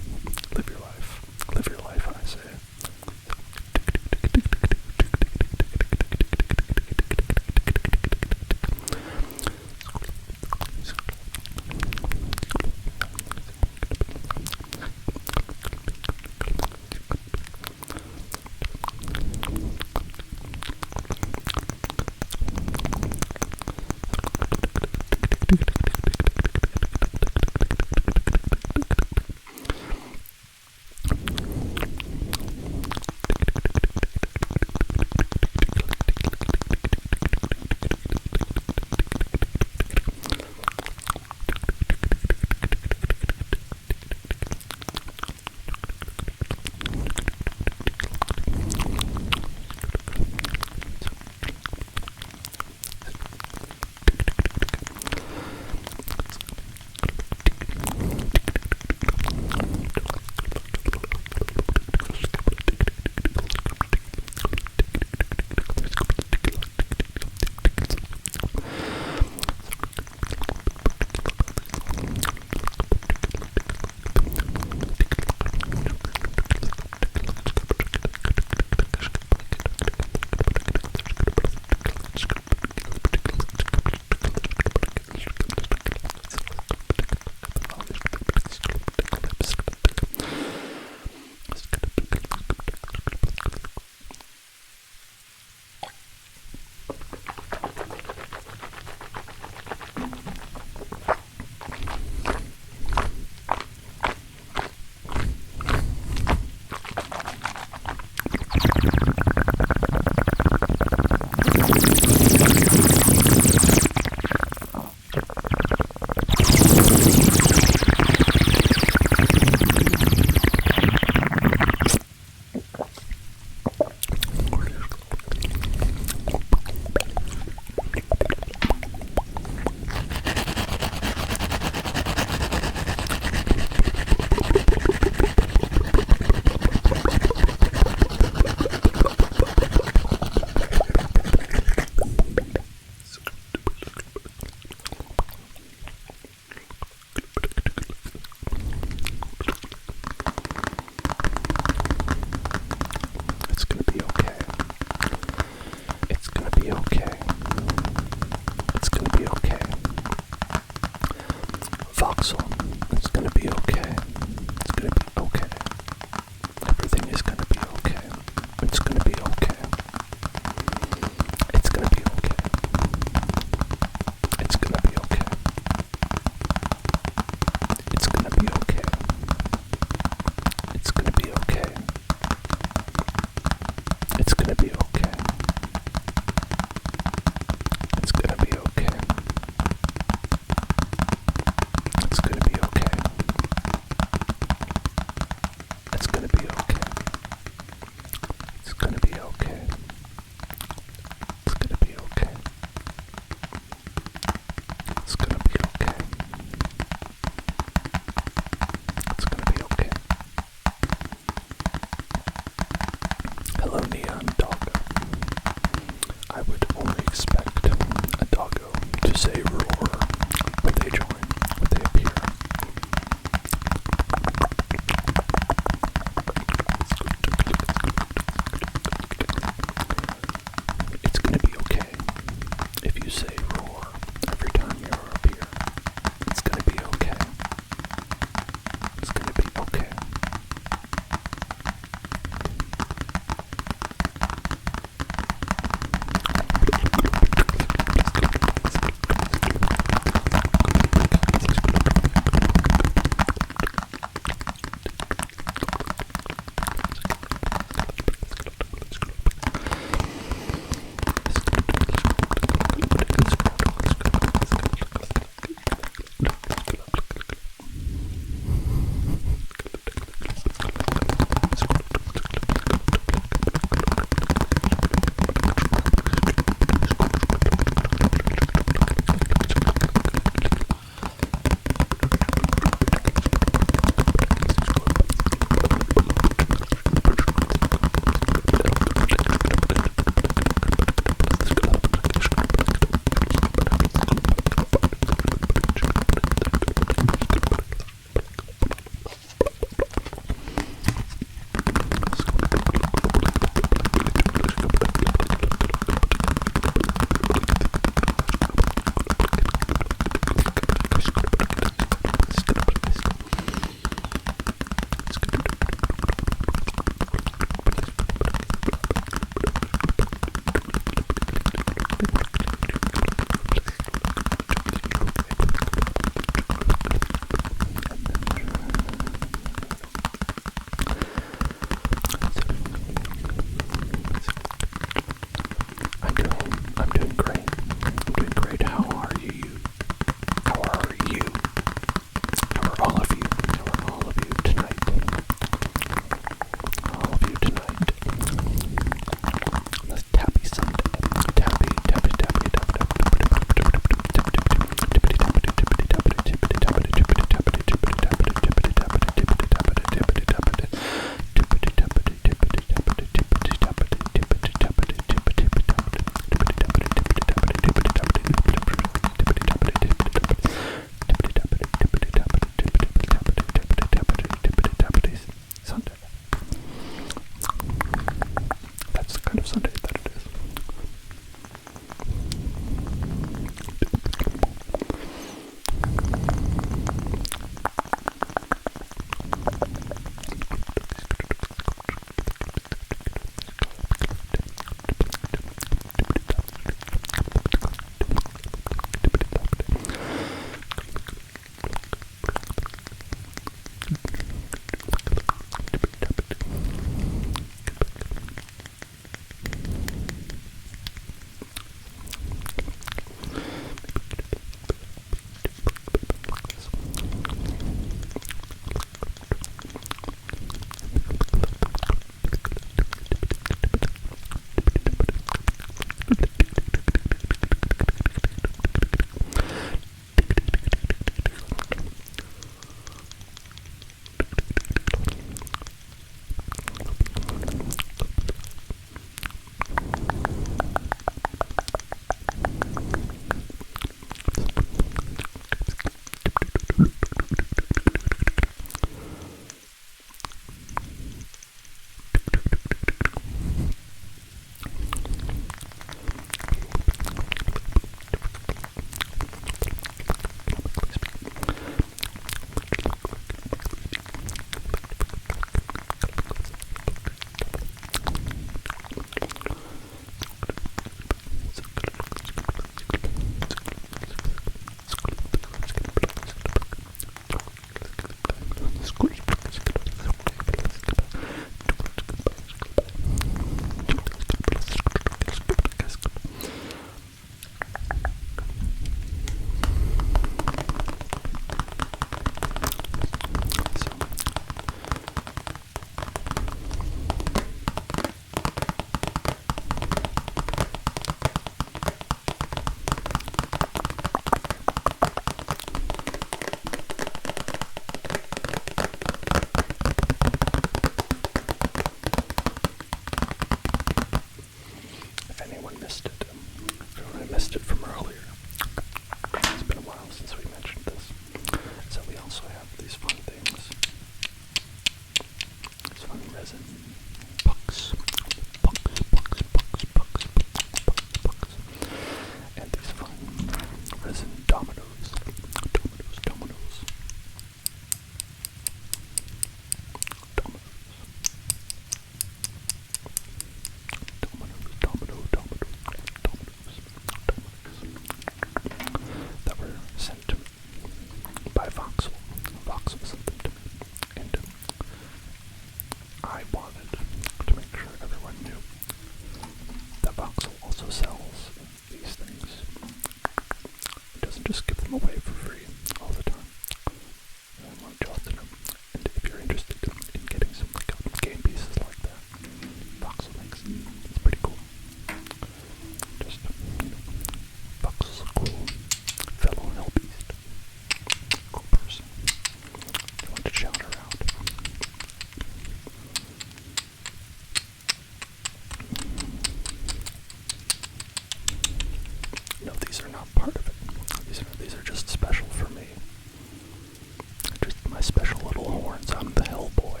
special little horns. I'm the Hellboy.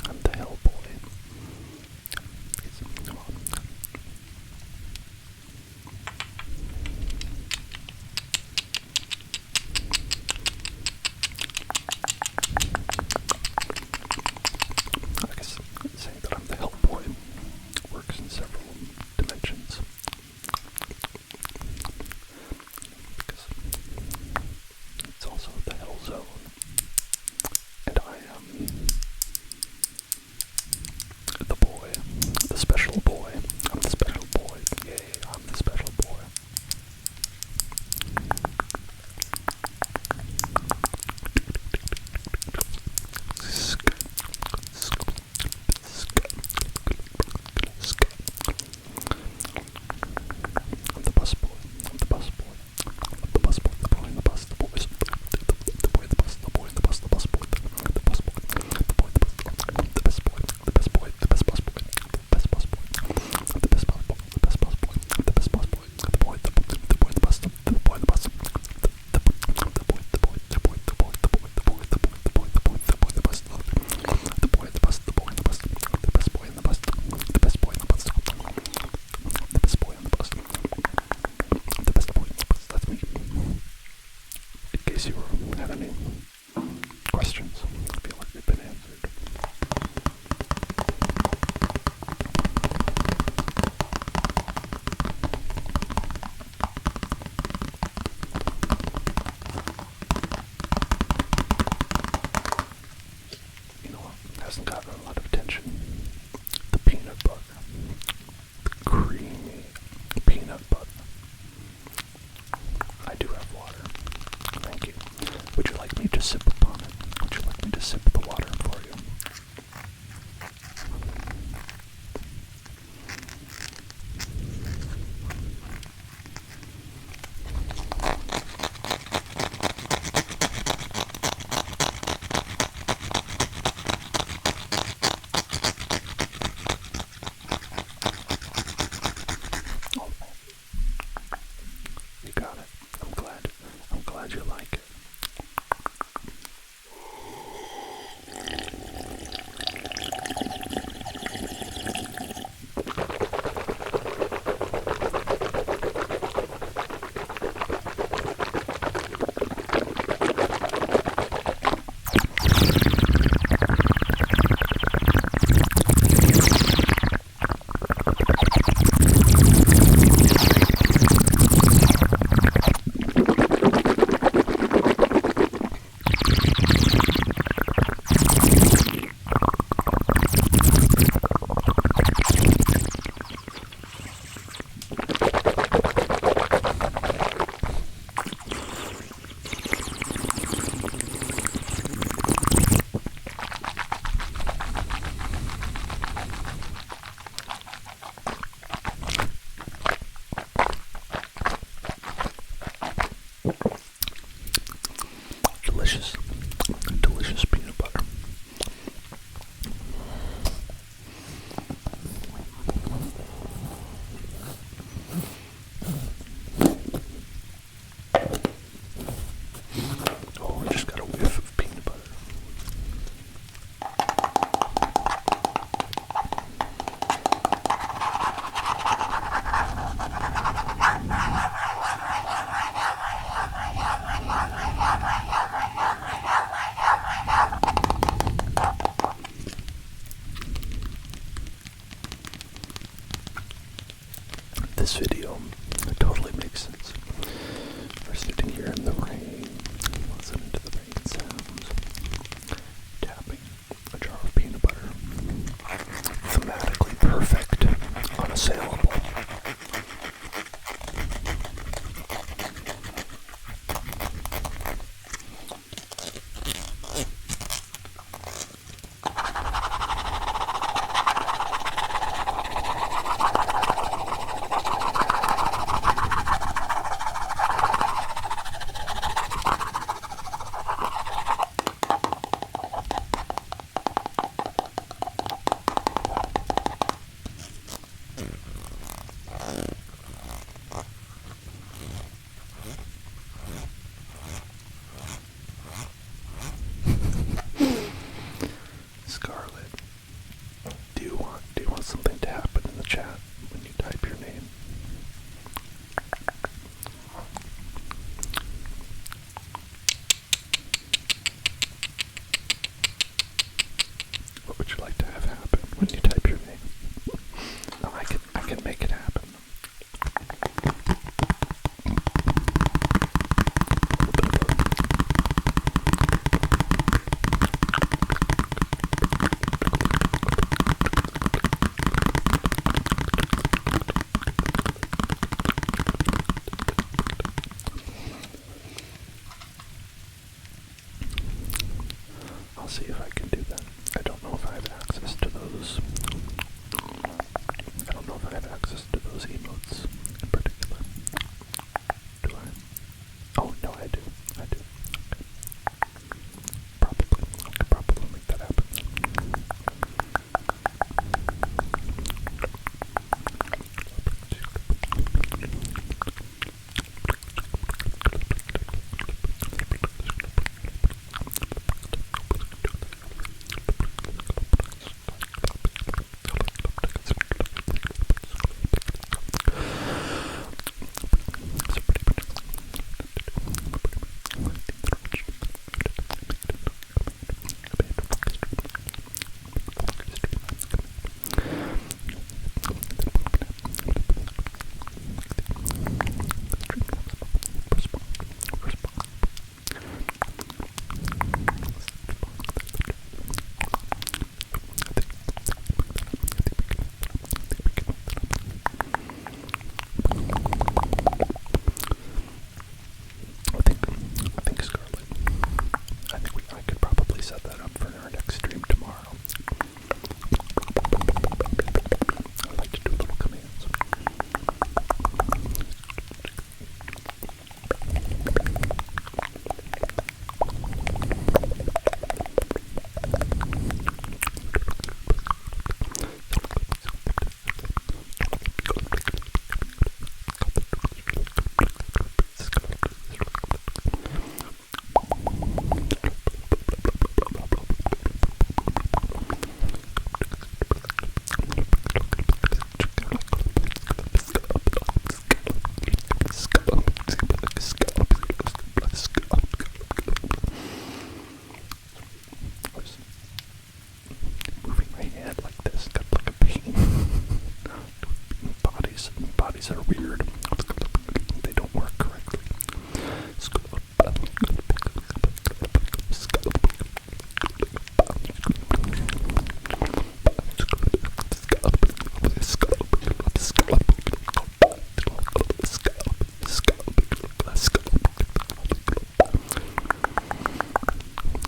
I'm the Hellboy. Come on. I guess saying that I'm the Hellboy works in several dimensions. Because it's also the Hell Zone. And I am the boy, the special boy. I'm the special boy. Yay, I'm the special boy. I'm the bus boy. I'm the bus boy. The bus boy, the boy in the bus, the boys, the boy in the bus, the boy in the bus, the bus boy, the bus boy, the boy in the bus, the best boy, the best boy, the best bus boy, the best bus boy, the best bus boy, the best bus boy, the best bus boy, the boy, the boy in the bus, the boy in the bus, the boy, the boy, the boy, the boy, the boy, the boy, the boy, the boy, the boy, the boy, the boy, the boy in the bus, the boy in the bus, the boy in the bus, the best boy in the bus, the best boy in the bus, the best boy in the bus. The best boy, that's me. In case you had any questions, I feel like they've been answered. You know what hasn't gotten a lot of attention? The peanut butter. The creamy peanut butter. I do have water. Thank you. Would you like me to sip upon it? Would you like me to sip the water for you? I'll see if I can do that. I don't know if I have access to those. I don't know if I have access to those emotes in particular. Do I? Oh, no, I do. I do. Probably. I could probably make that happen. I could probably set that up for our next stream tomorrow. I like to do little commands. Moving my head like this, got like a pain. Bodies are weird. They don't work correctly.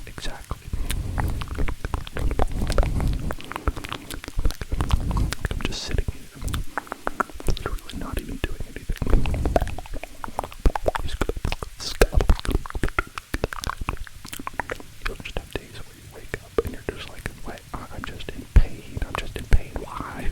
Exactly. I'm just sitting here, literally not even doing anything. You'll just have days where you wake up and you're just like, wait, I'm just in pain. I'm just in pain. Why?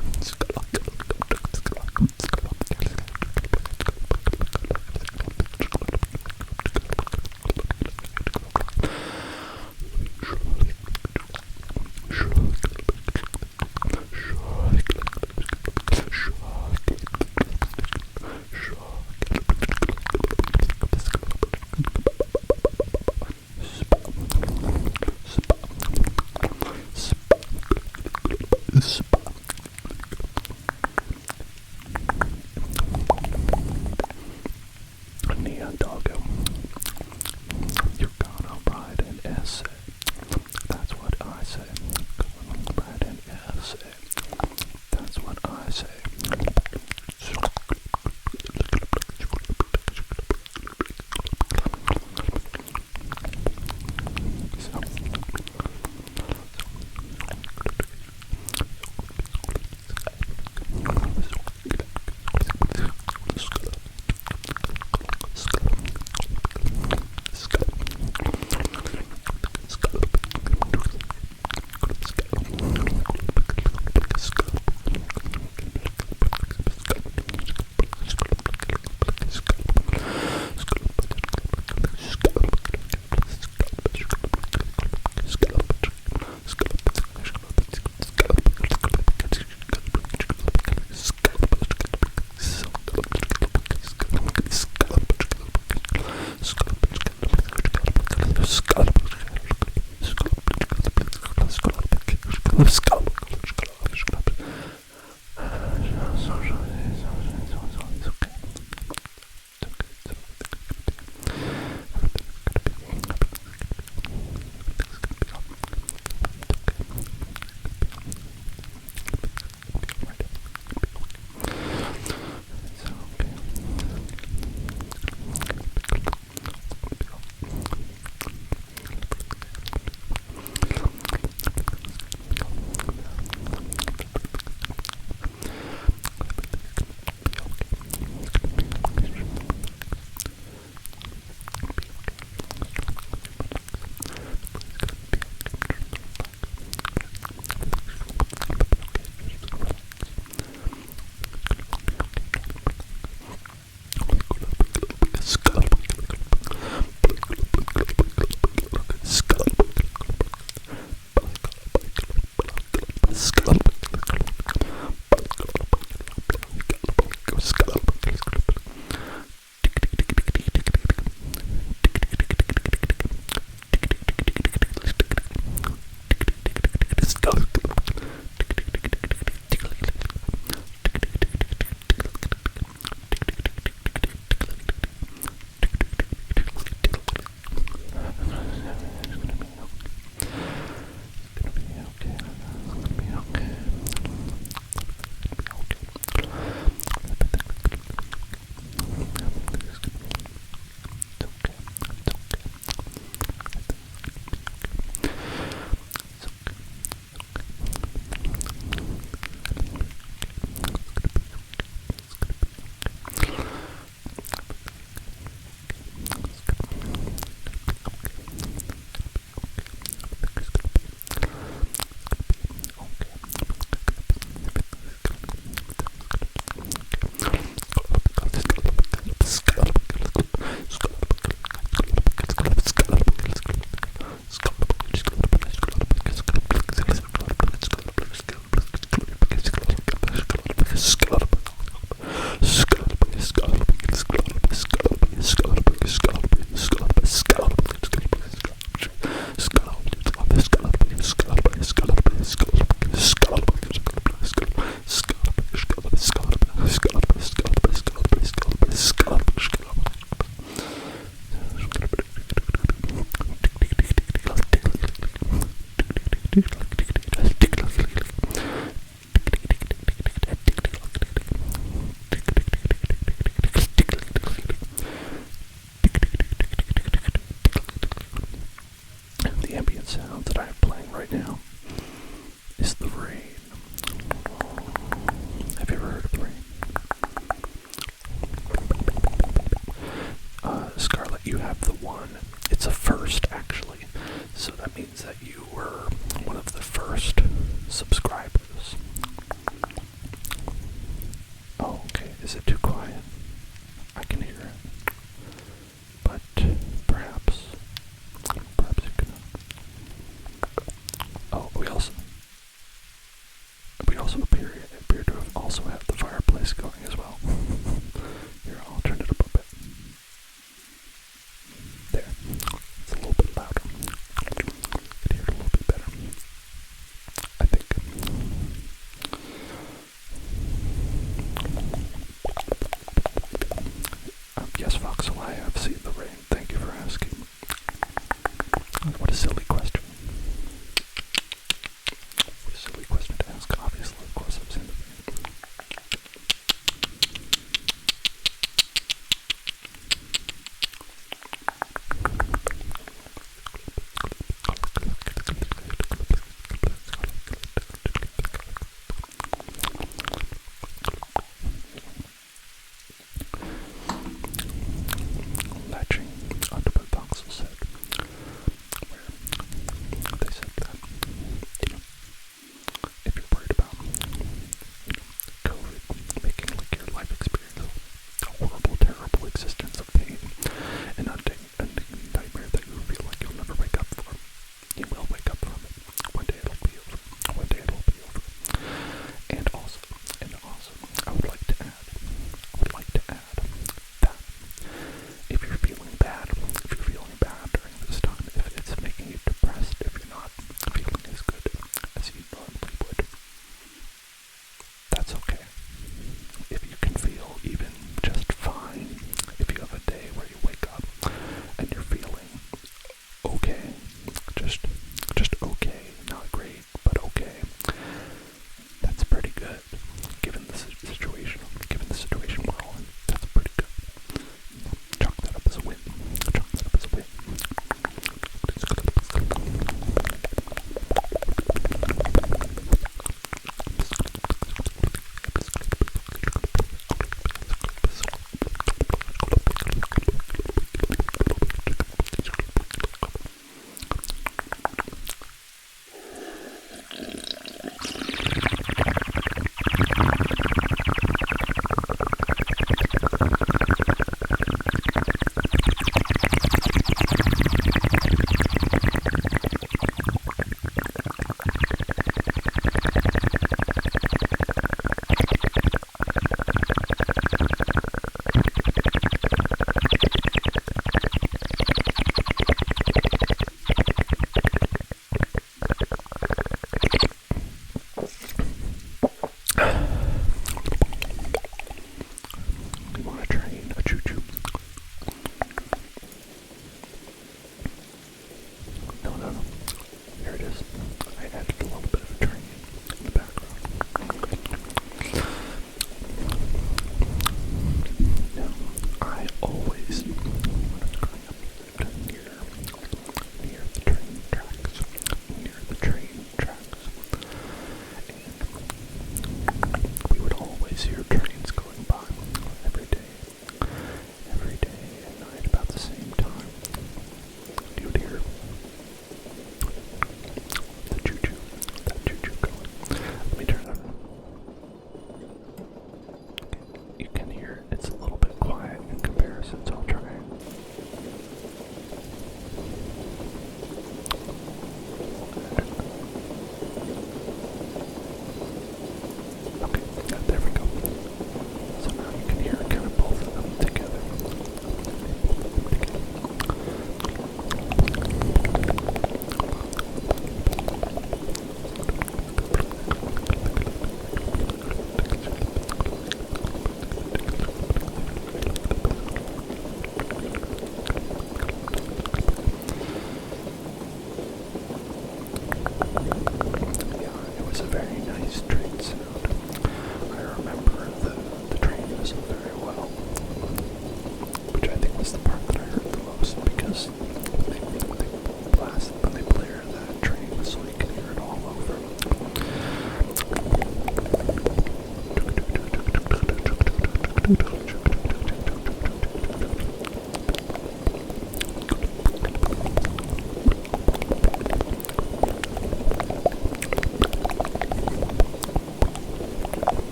Neon Doggo, you're gonna write an essay. That's what I say. Gonna write an essay. That's what I say. The ambient sound that I am playing right now is the rain. Have you ever heard of the rain? Scarlett, you have the one. It's a first, actually. So that means that you were one of the first subscribers. Oh, okay. Is it too quiet? I can hear it. But perhaps you can. Oh, we also appear to have also have the fireplace going as well. Here, I'll turn it up a bit. There. It's a little bit louder. You can hear it a little bit better. I think.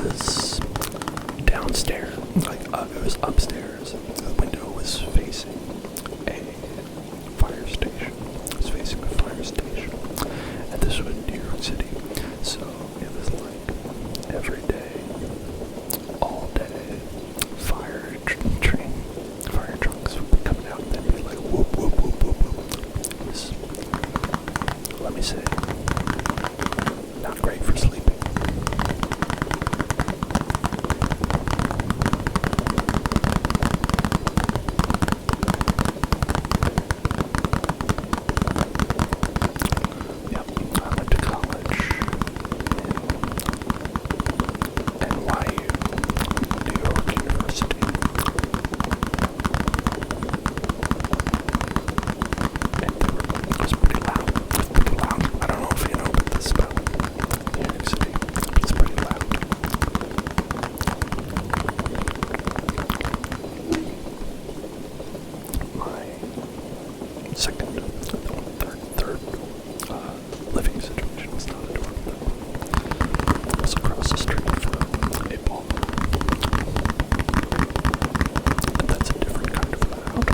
was downstairs, like it was upstairs. The window was facing a fire station. It was facing a fire station, and this was in New York City. So it was like every day, all day, fire trucks would be coming out, and they'd be like whoop whoop whoop whoop whoop. It was, let me say, not great for sleeping. Yep, I went to college in NYU, New York University. And it was pretty loud. I don't know if you know this about New York City, but it's pretty loud. My second, third living situation was not a dorm, though. It was across the street from a ball. And that's a different kind of loud.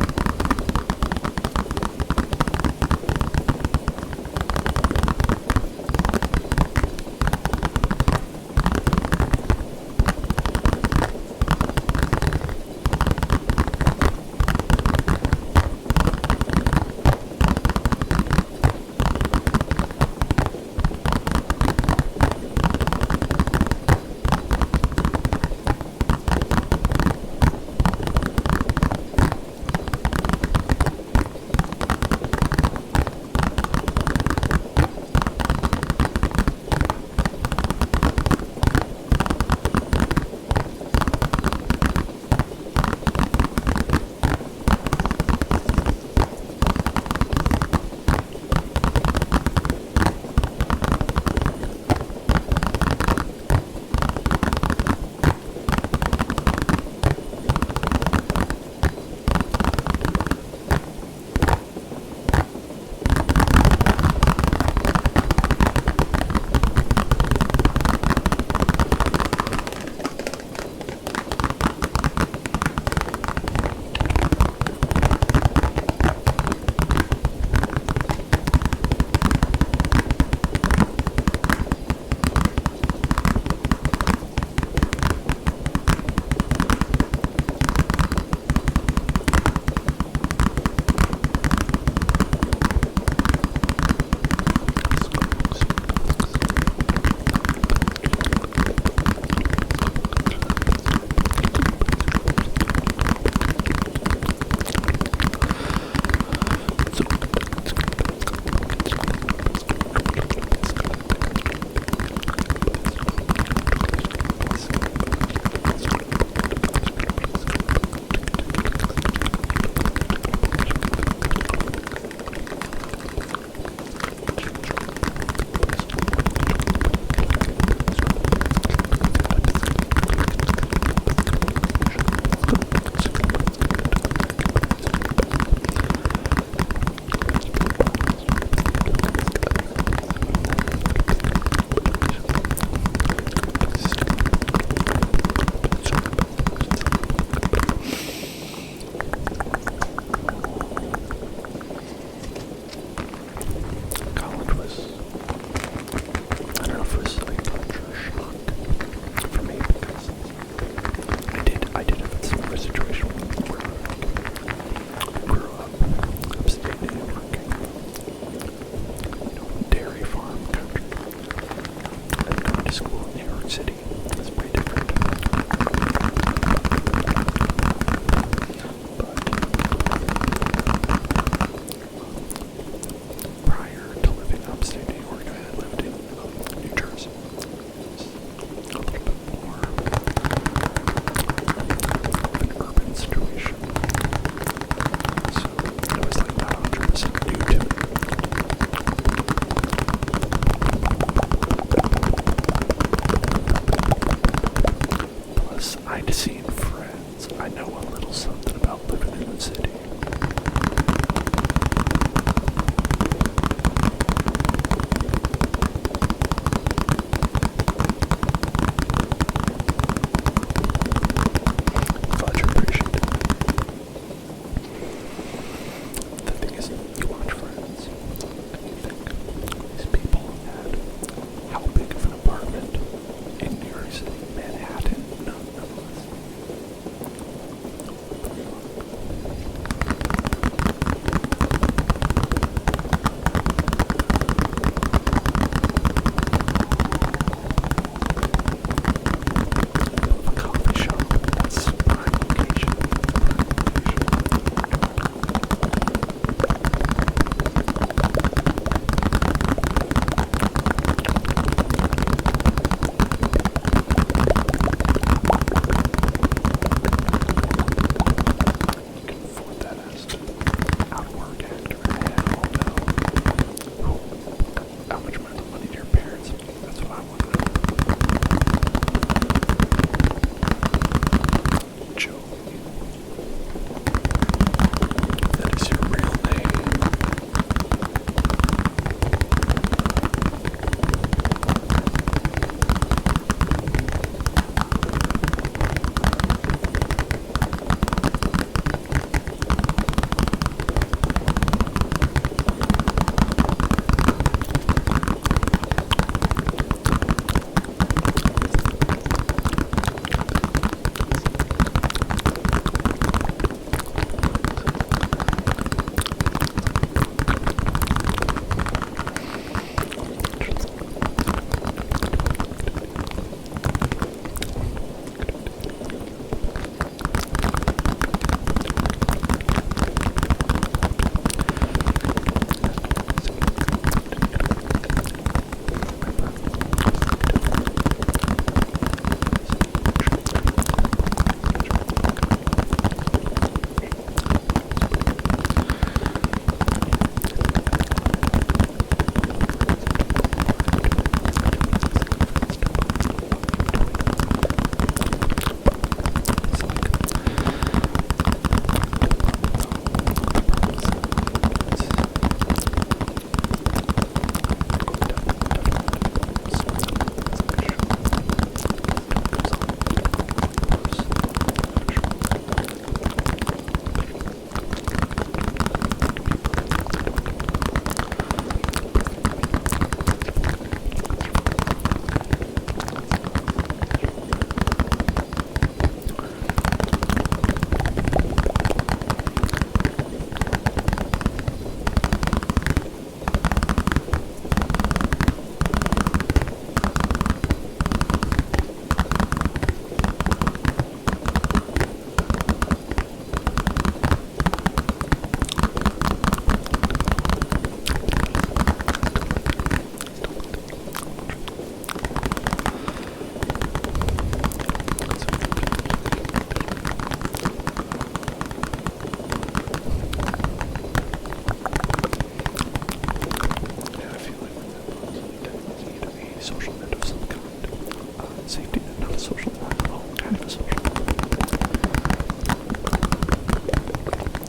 safety net, not a social net. Well, kind of a social net.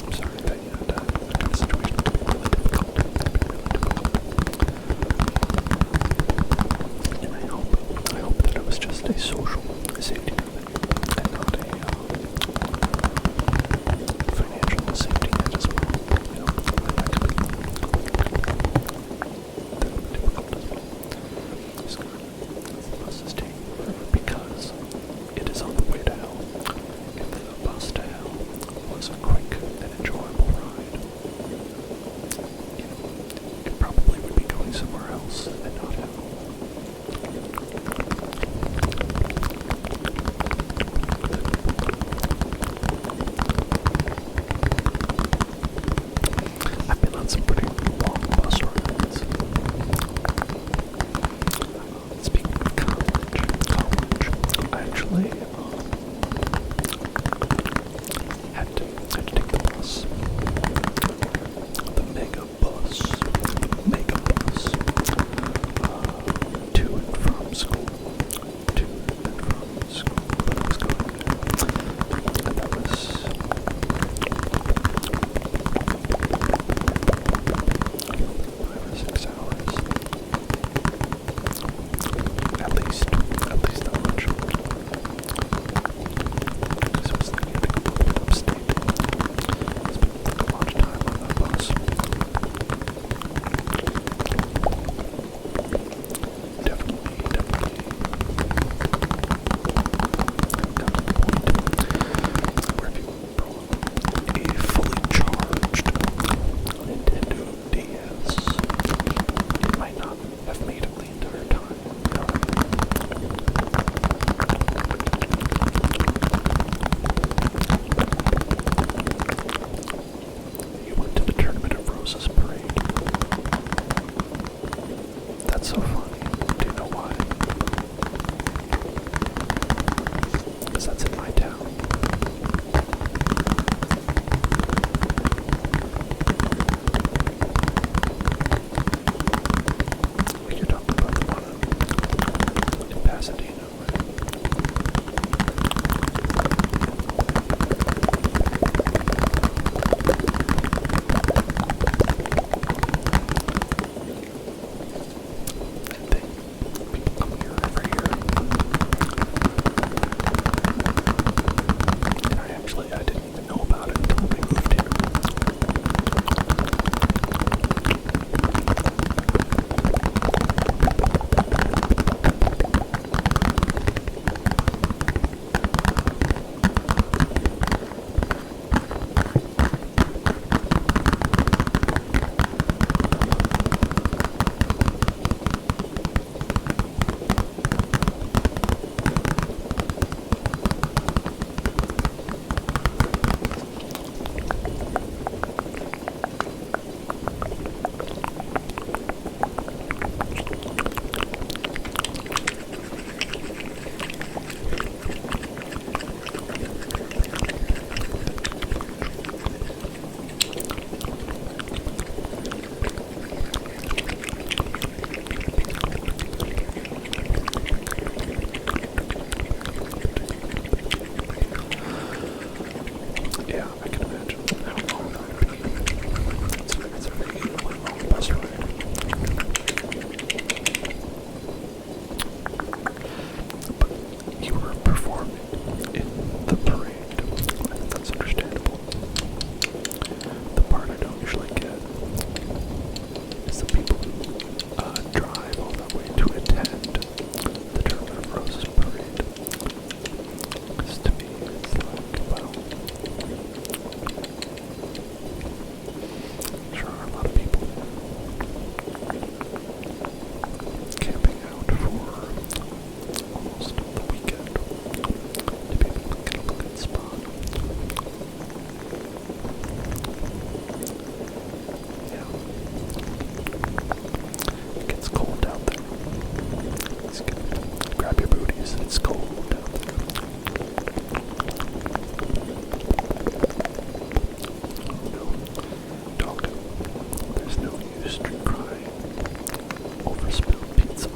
I'm sorry that you had that kind of situation. It'd be really difficult. And I hope that it was just a social safety net and not a financial safety net as well. You know, that could be difficult as well. The bus is taking forever because it is on the way to hell. If the bus to hell was a quick and enjoyable ride, it probably would be going somewhere else and not hell. I've been on some pretty long bus rides. Speaking of college, I actually had to take the bus. The mega bus. To and from school. But I was going there. And that was 5 or 6 hours. At least that much. This was like you had to go upstate. Spent a lot of time on that bus. Definitely got to the point where if you brought a fully charged Nintendo DS, it might not have made it the entire time. You went to the Tournament of Roses parade. That's so funny. Do you know why? Because that's in my town. You're talking about the one in Pasadena, right? And people come here every year. And I didn't even know about it until we moved here. Yeah, I can imagine how long that would be. It's a really long bus ride. But you were performing in the parade. I think that's understandable. The part I don't usually get is the people who drive all that way to attend the Tournament of Roses parade. Because to me, it's like, well, there are a lot of people camping out for almost the weekend to be able to get a good spot. Yeah. It gets cold out there. Grab your booties, it's cold out there. No, dog, there's no use to crying over spilled pizza.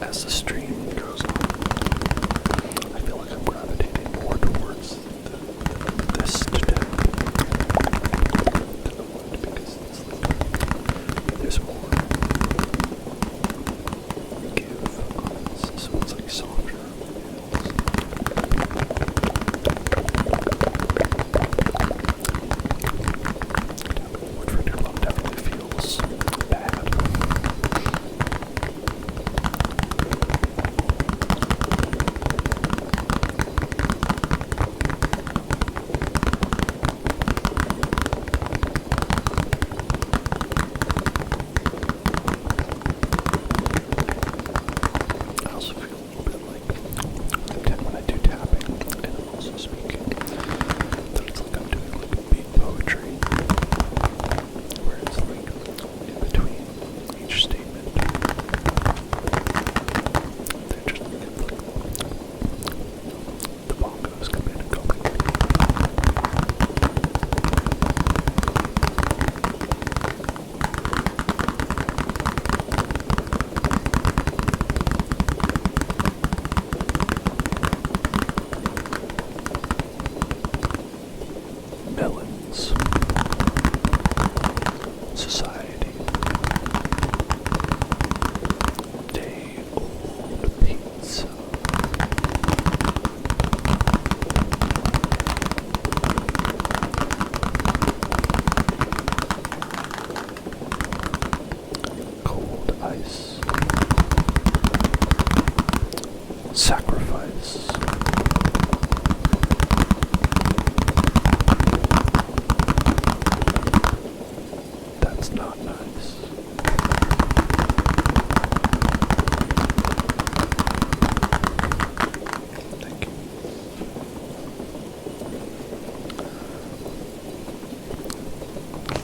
as the stream goes on, I feel like I'm gravitating more towards this today than the wood, because it's like there's more give on this, so it's like softer. Wood for too long definitely feels bad. I also feel a little bit like when I do tapping and I'm also speaking, that it's like I'm doing like beat poetry, where it's like in between each statement, they're just like the bongos come in and go like melons, society, day-old pizza, cold ice, sacrifice, that's not nice. Thank you.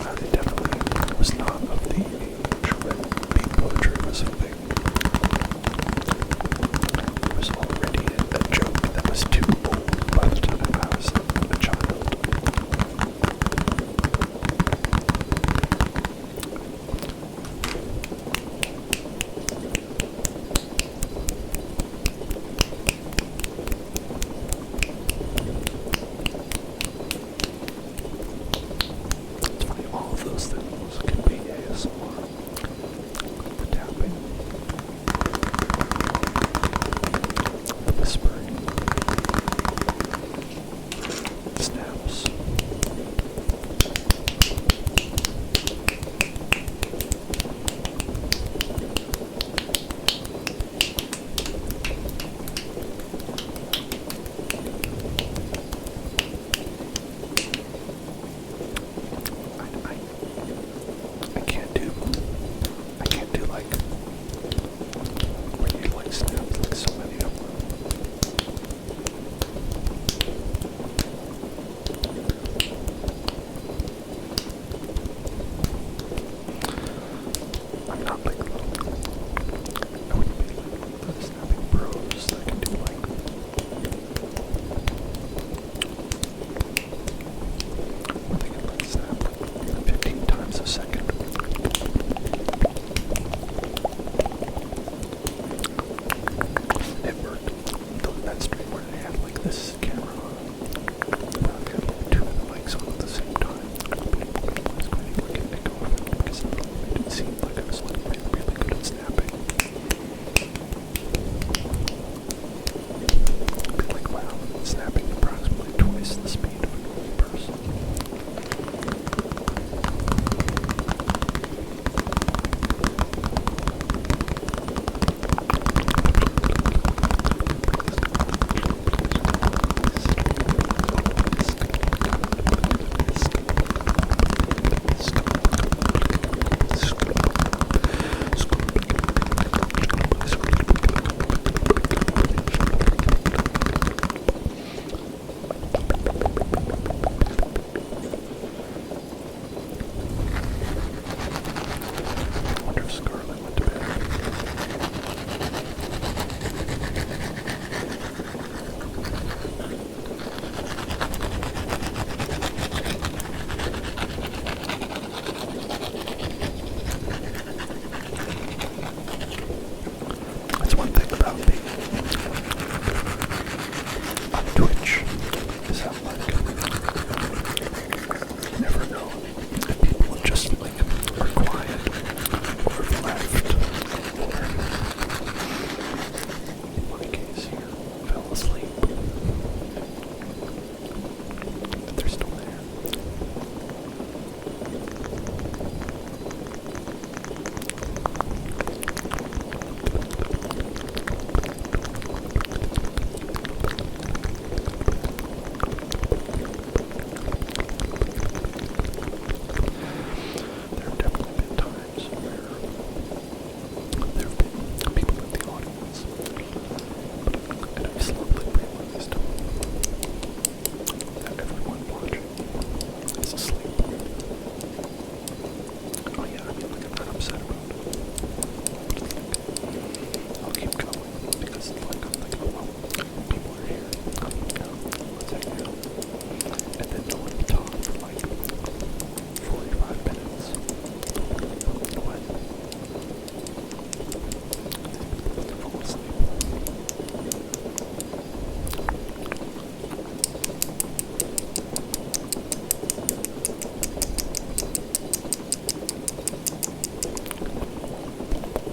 I definitely was not of the age when beat poetry was a thing. It was already a joke.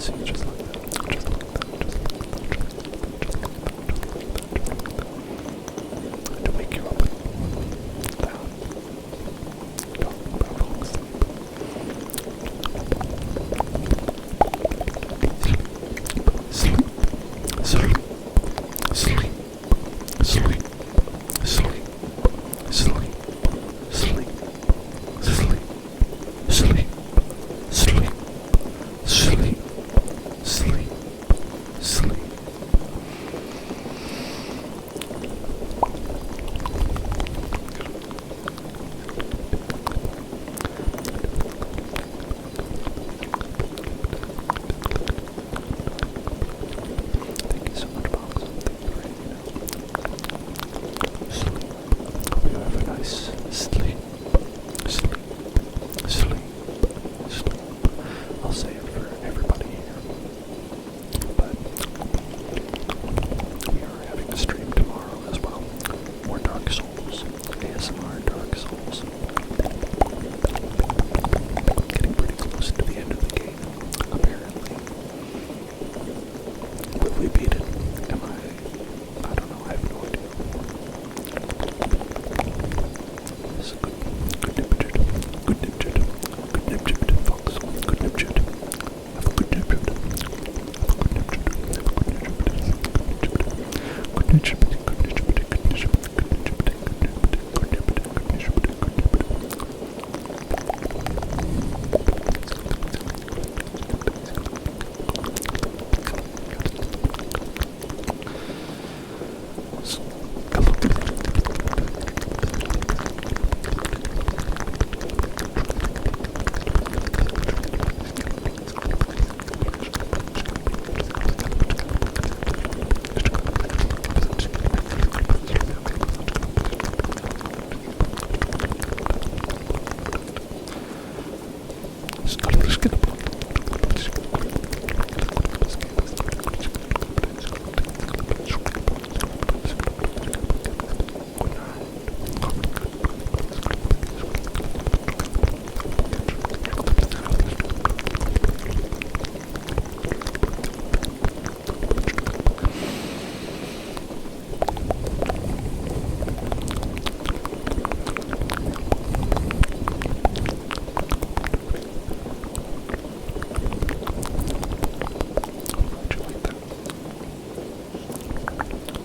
See, just like that. Just like that. To wake you up without talking about falling asleep. Sleep. Sleep. Sleep. Sleep. Sleep. Sleep. Sleep. Sleep. Sleep. Sleep. Sleep. Sleep. Sleep. Thank you so much, Box. Thank you for hanging out. Sleep. Hope you have a nice sleep. Sleep. Sleep. Sleep. I'll say it for everybody here. But we are having a stream tomorrow as well. More Dark Souls. ASMR Dark Souls. Getting pretty close to the end of the game, apparently. Will we beat it? I don't know, I have no idea. It's a good nip-jut. Good nip-jut. Good nip-jut, folks. Good nip-jut. Have a good nip-jut. Have a good nip-jut. Have a good nip-jut. Good nip-jut. Good nip-jut. Good nip-jut. Good nip-jut. Good nip-jut. Good nip-jut.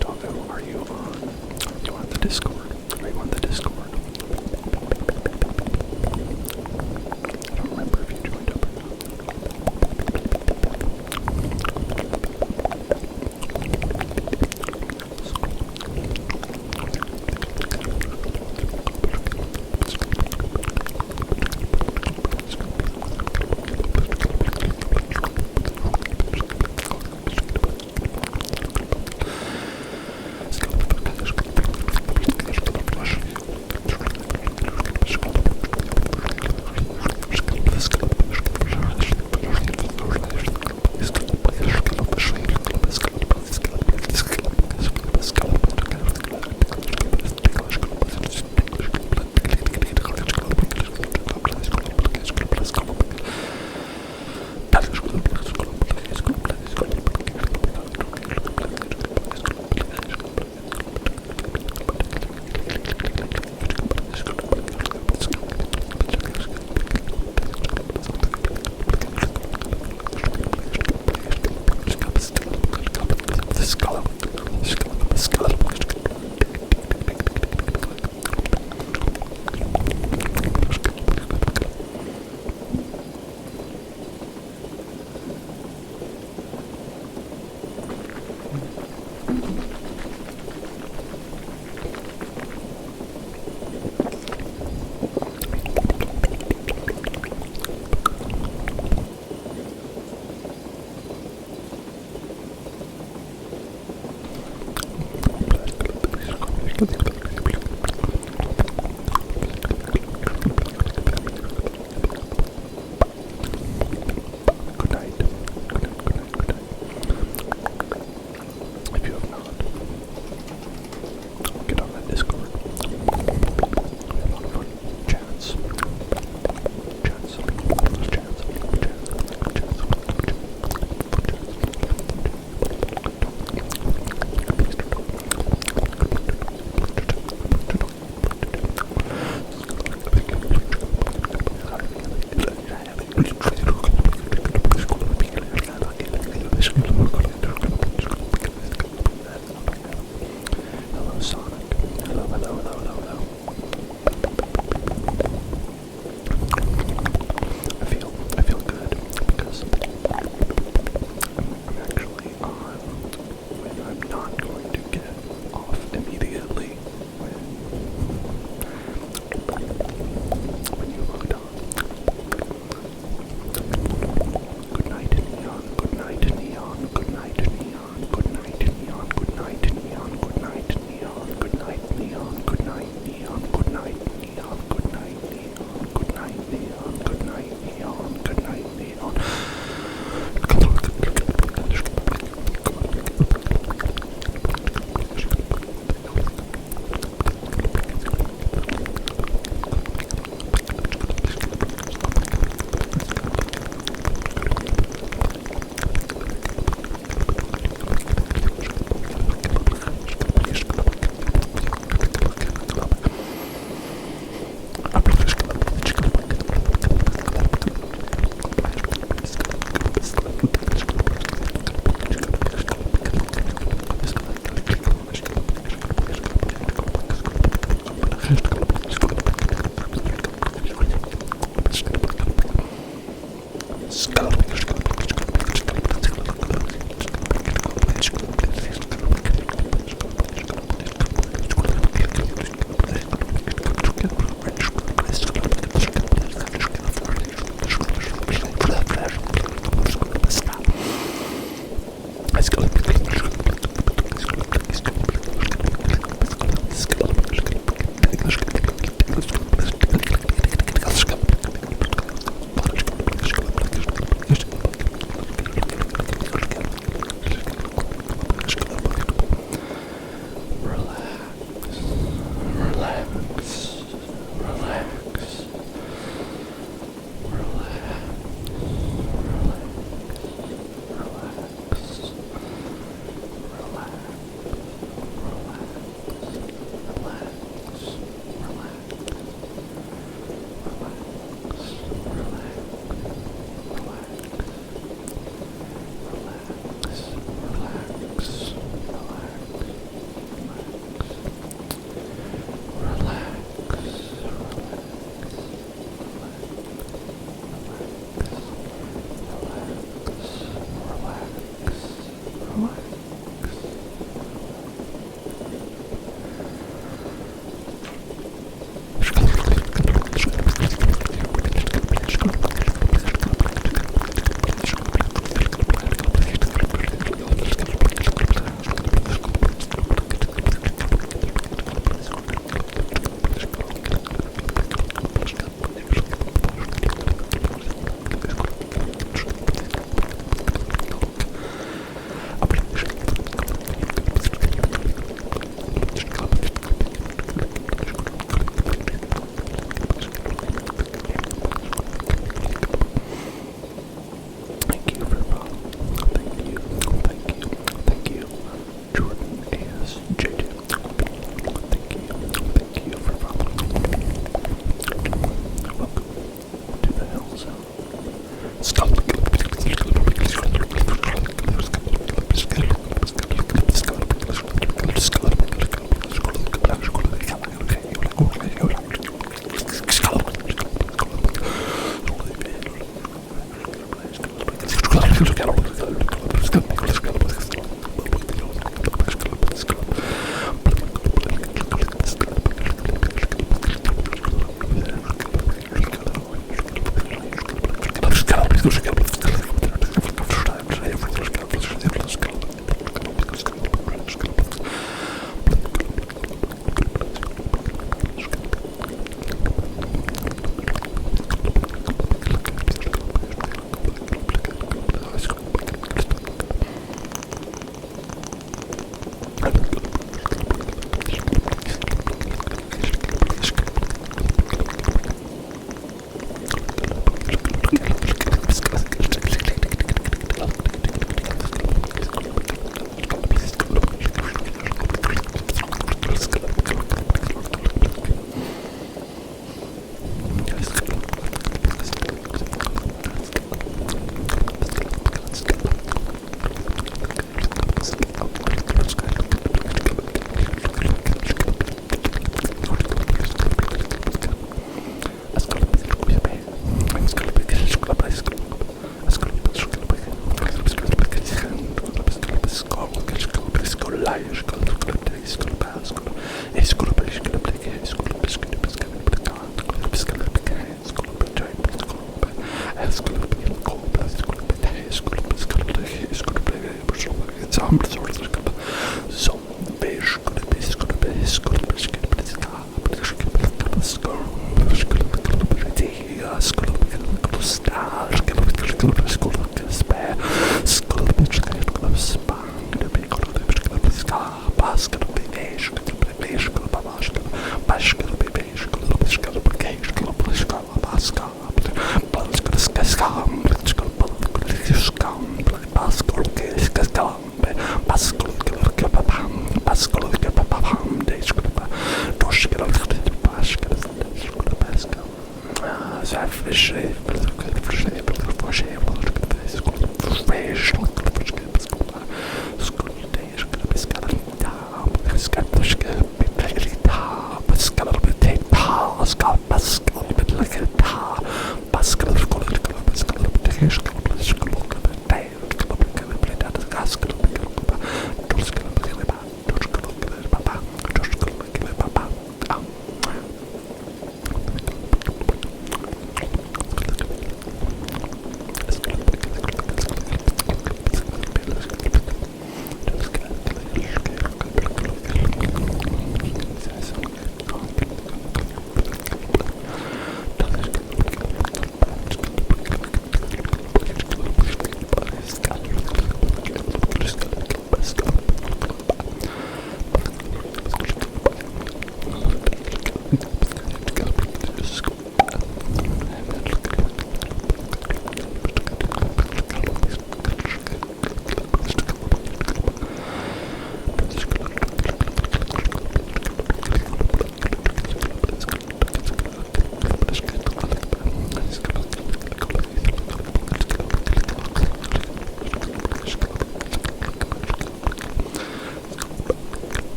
Doggo, are you on the Discord? Are you on the Discord? I don't remember if you joined up or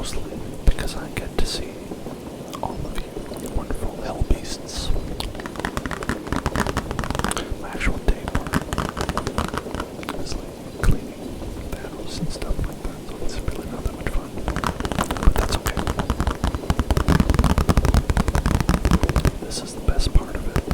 mostly because I get to see all of you wonderful hell beasts. My actual day part is like cleaning the house and stuff like that, so it's really not that much fun. But that's okay. This is the best part of it.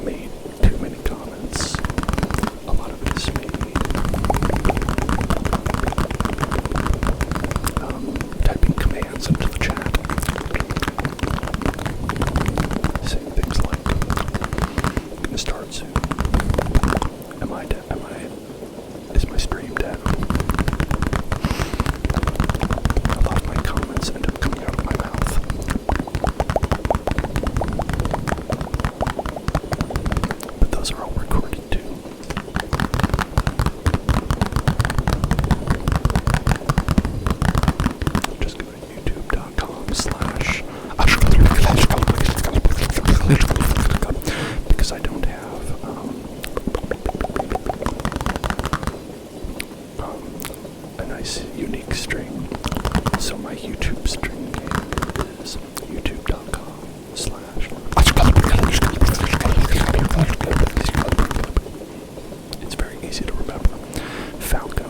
made too many comments. A lot of it is me typing commands into the chat, saying things like, I'm gonna start soon. Am I dead? Is my stream dead? A lot of my comments end up coming out of my mouth. But those are all recorded too. Just go to youtube.com/ because I don't have a nice unique string. So my YouTube string is youtube.com/ It's very easy to remember. Falco.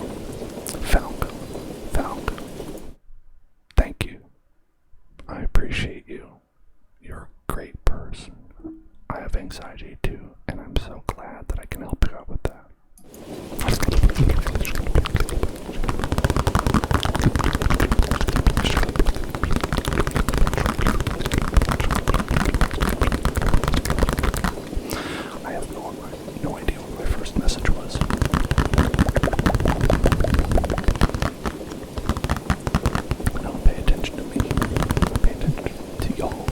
Falco. Falco. Thank you. I appreciate you. You're a great person. I have anxiety too, and I'm so glad that I can help you out with that. I have no idea what my first message was. Don't pay attention to me. Pay attention to y'all.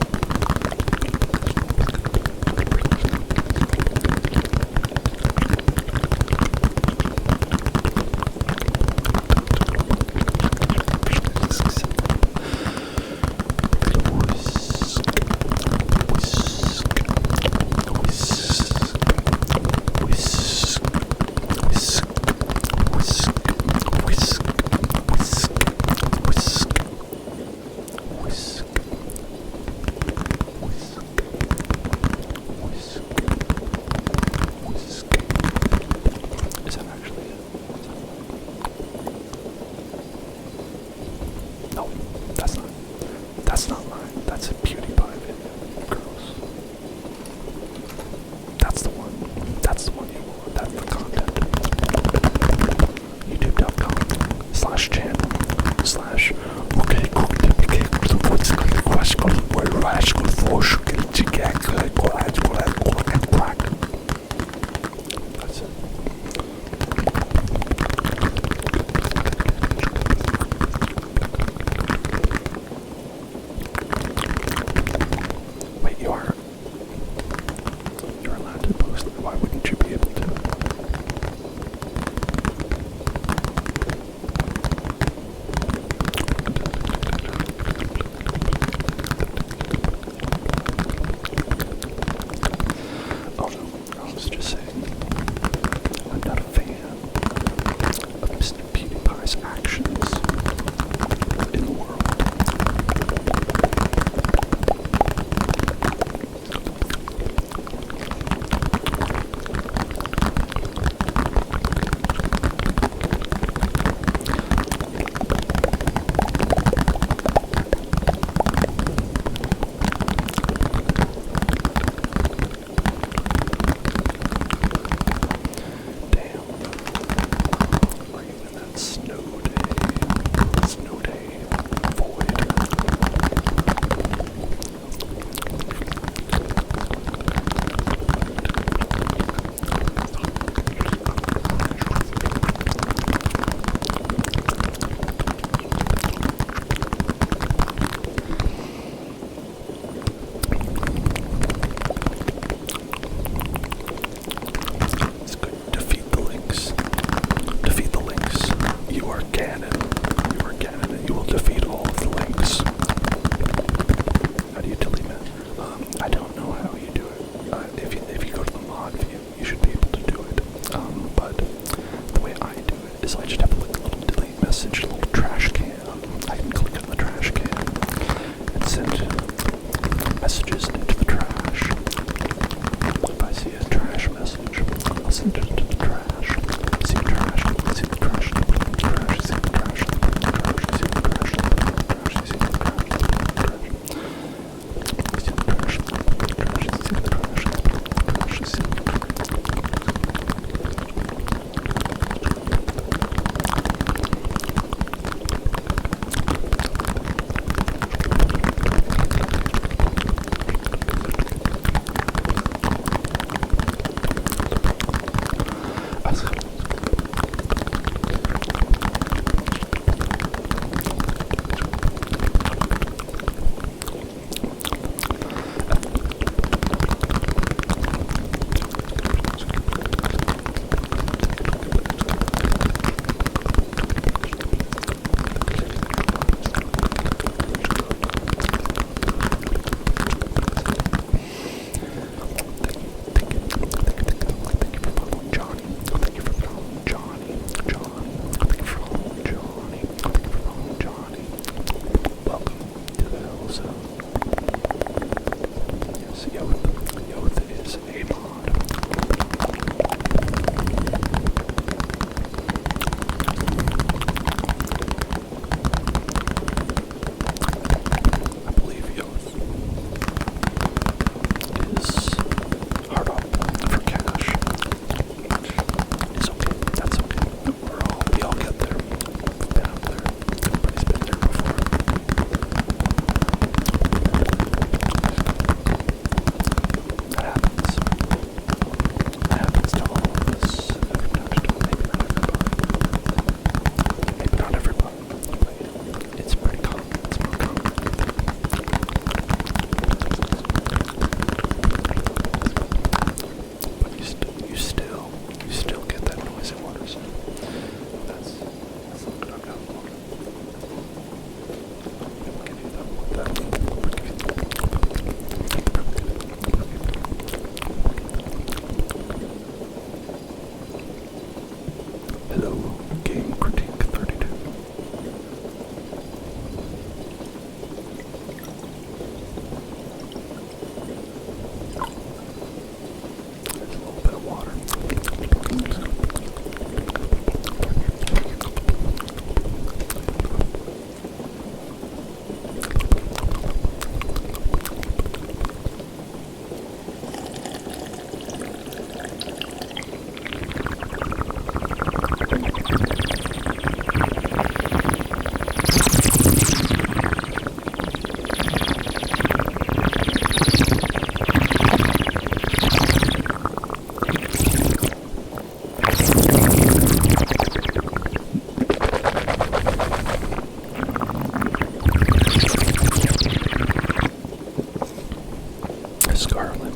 Scarlet.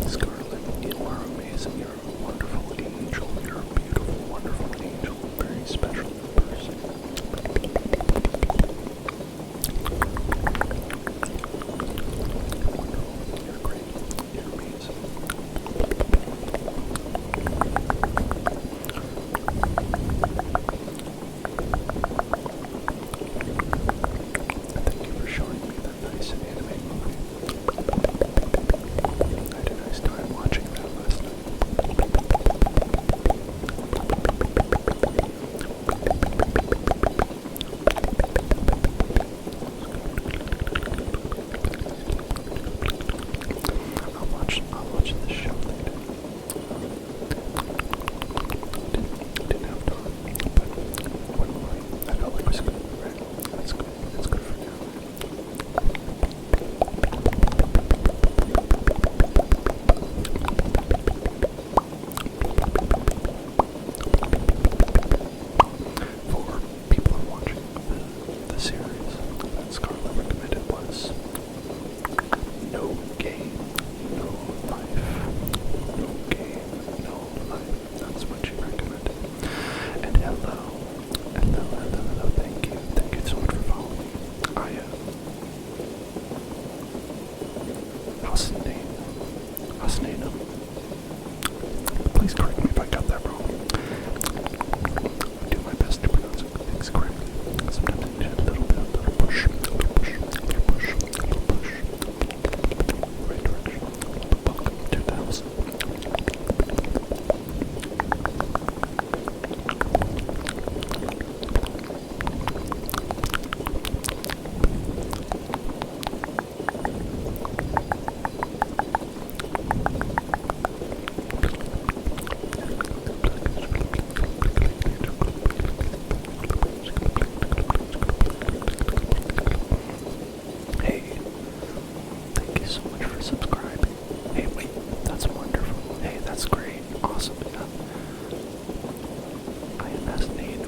Scarlet, you are amazing. You're a wonderful angel. You're a beautiful, wonderful angel. A very special person. Wonderful. You're great. You're amazing. Thank you for showing me that nice anime movie. I had a nice time watching that last night. I'll watch this show later. Didn't have time, but one morning I felt like it was good, right? That's good. That's good for now. For people who are watching the series that Scarlett recommended was No Game, No Life. No Game, No Life. That's what she recommended. And hello, thank you. Thank you so much for following me. How's his name? Please correct me if I got that wrong. I do my best to pronounce things correctly. Sometimes I need a little push. Right direction. Welcome to the house. Hey, thank you so much for subscribing. Hey, wait, that's wonderful. Hey, that's great. Awesome. Yeah. I am fascinated.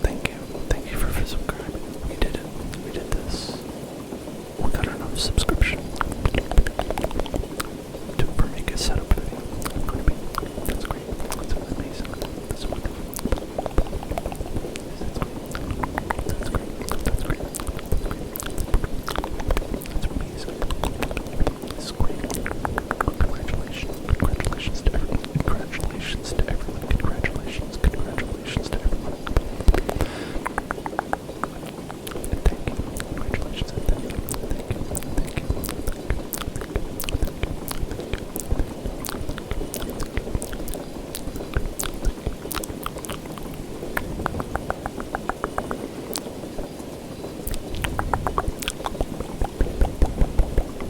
Thank you. Thank you for subscribing. We did it. We did this. We got enough subscription for me to set up video. I'm gonna be. That's great. That's amazing. That's wonderful. That's great. That's great. That's amazing. It's great. Congratulations. Congratulations to everyone. Congratulations to everyone. Congratulations. Congratulations to everyone. And thank you. Congratulations and thank you. Thank you. Thank you.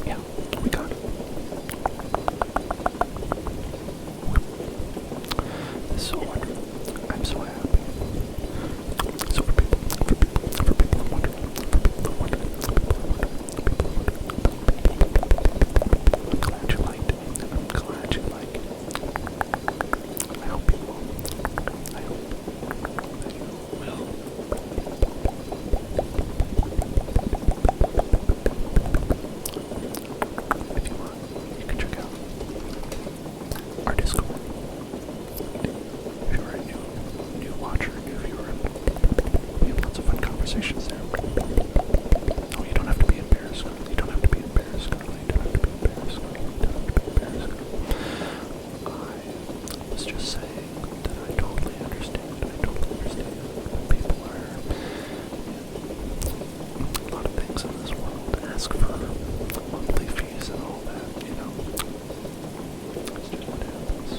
Yeah, we got it. This is so wonderful. I'm so happy. So for people who are wondering, I'm glad you liked it. I'm glad you like it. I hope you will. I hope that you will. If you want, you can check out our Discord. If you're a new watcher, new viewer, we have lots of fun conversations there. Oh, you don't have to be embarrassed. You don't have to be embarrassed. You don't have to be embarrassed. You don't have to be embarrassed. I was just saying that I totally understand. I totally understand that people are a lot of things in this world ask for monthly fees and all that, you know. It's just what happens.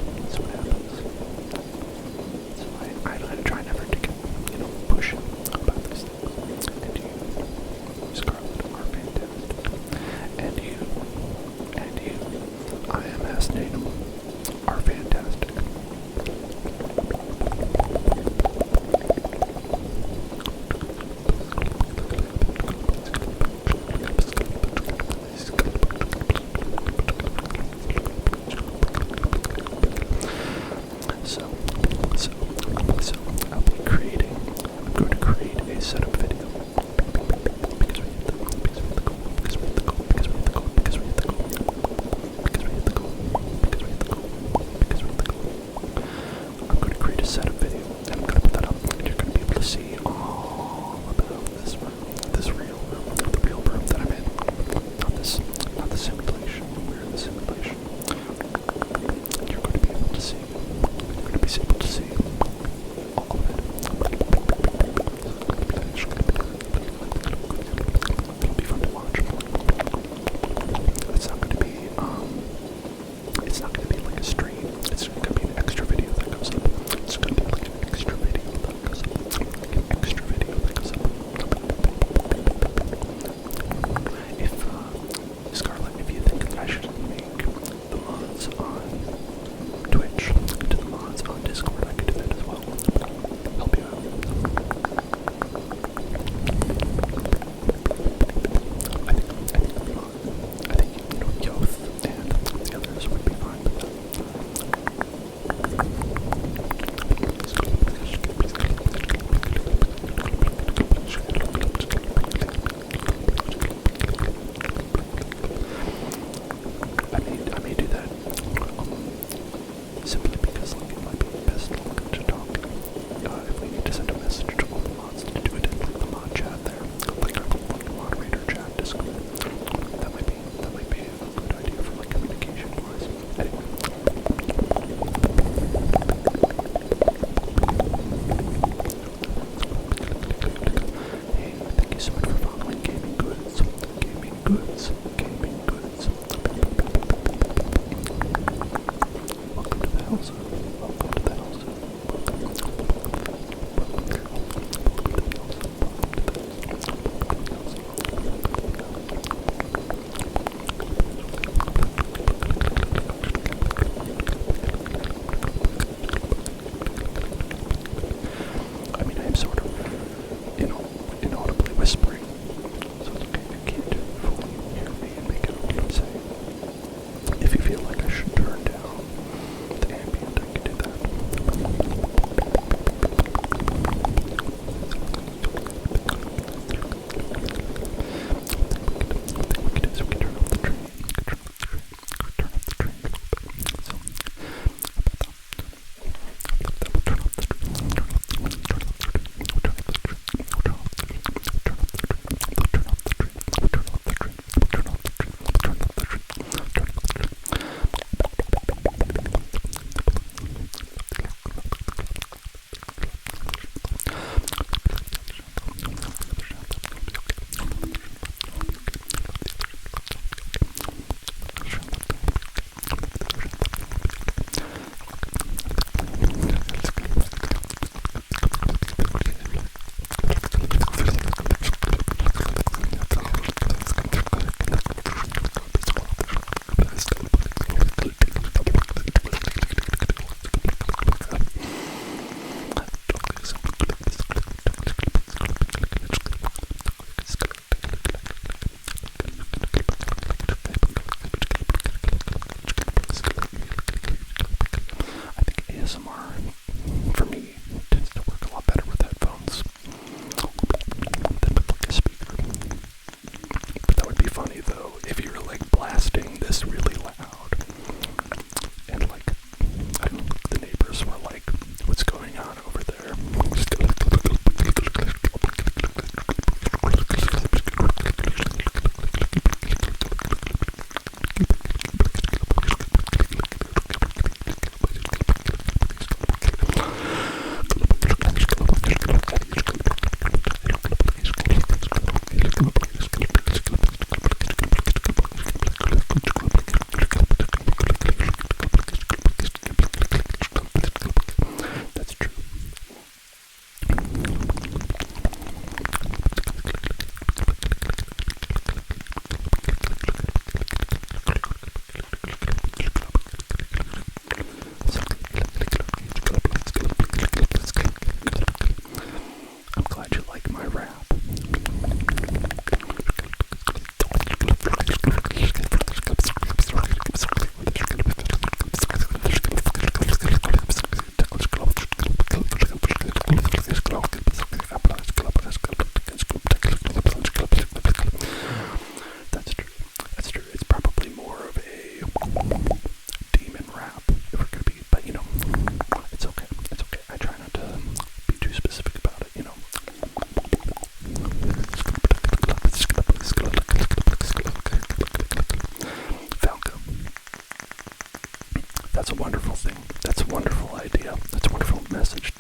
That's a wonderful thing. That's a wonderful idea. That's a wonderful message.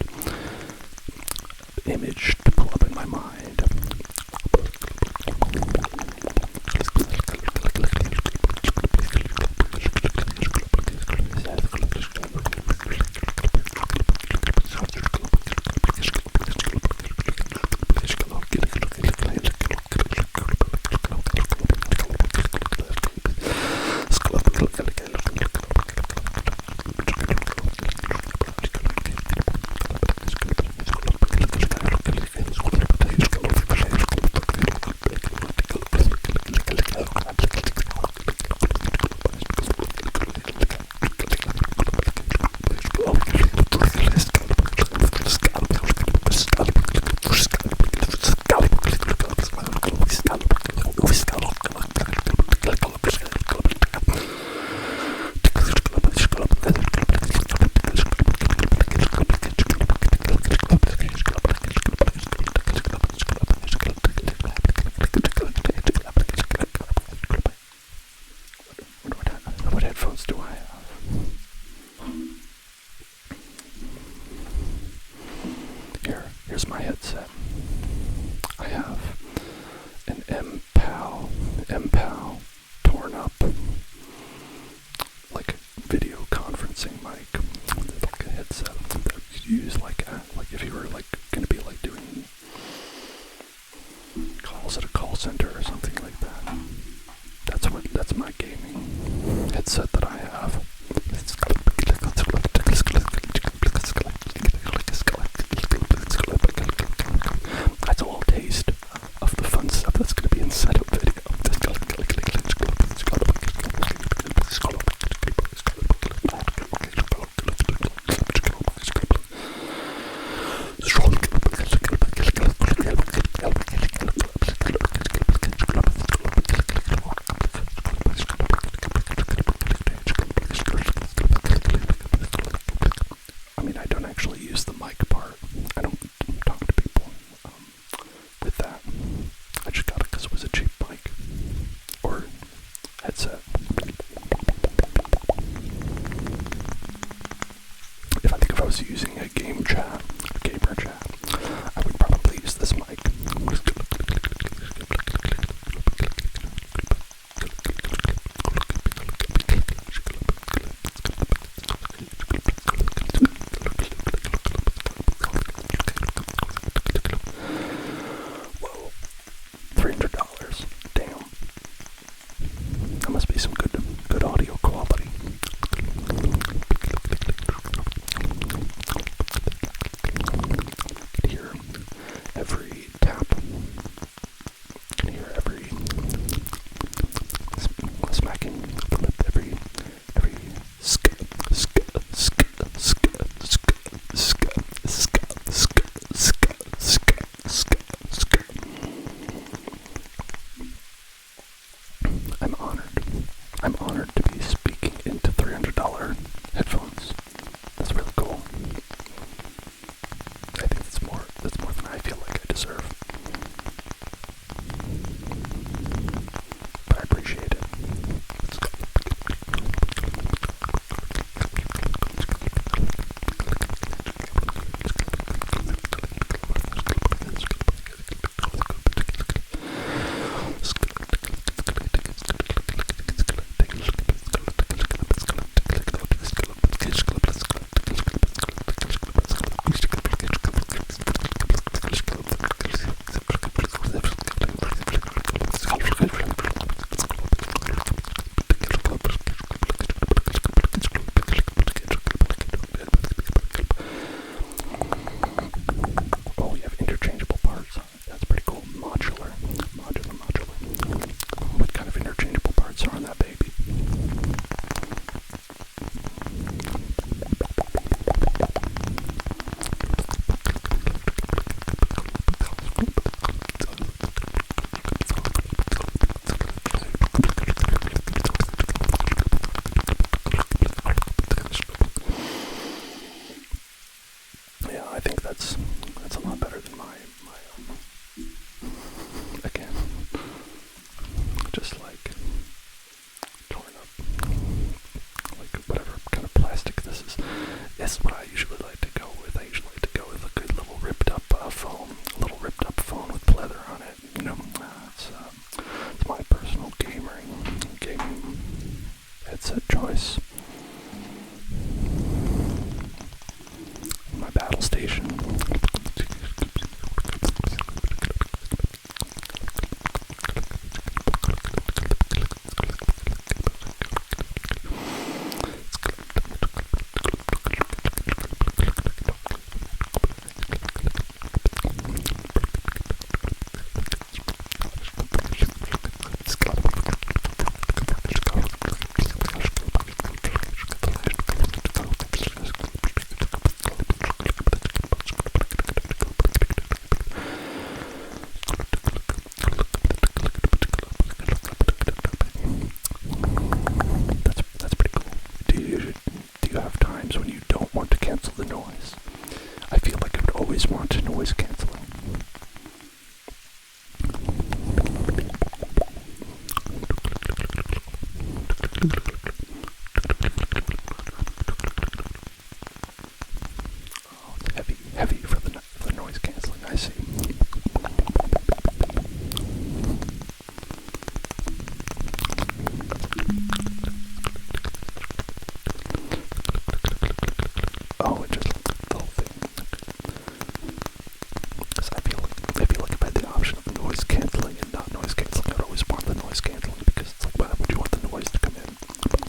Image to pull up in my mind. What headphones do I have? Here's my headset. I have an M-PAL torn up, like video conferencing mic, like a headset that you use like if you were like gonna be like doing calls at a call center or something like that. That's my gaming headset that I have. That's a little taste of the fun stuff that's going to be inside of video. I mean, I don't actually use the mic part. I don't talk to people with that. I just got it because it was a cheap mic or headset. If I was using a gamer chat, I would probably use this mic. Whoa, $300. Damn. That must be some good audio quality. Can hear every tap. Can hear every smacking of the lip. Every sk. I'm honored to be speaking into $300 headphones. That's really cool. I think that's more than I feel like I deserve. But I appreciate it. this is what I usually like to go with. I usually like to go with a good little ripped up phone, a little ripped up phone with leather on it. You know, it's my personal gaming headset choice. My battle station. That's pretty cool. Do you have times when you don't want to cancel the noise? I feel like I would always want noise canceling. Oh, it's heavy for the noise canceling. I see. Oh, it just the whole thing. Because I feel like if I had the option of noise canceling and not noise canceling, I'd always want the noise canceling because it's like, why would you want the noise to come in? But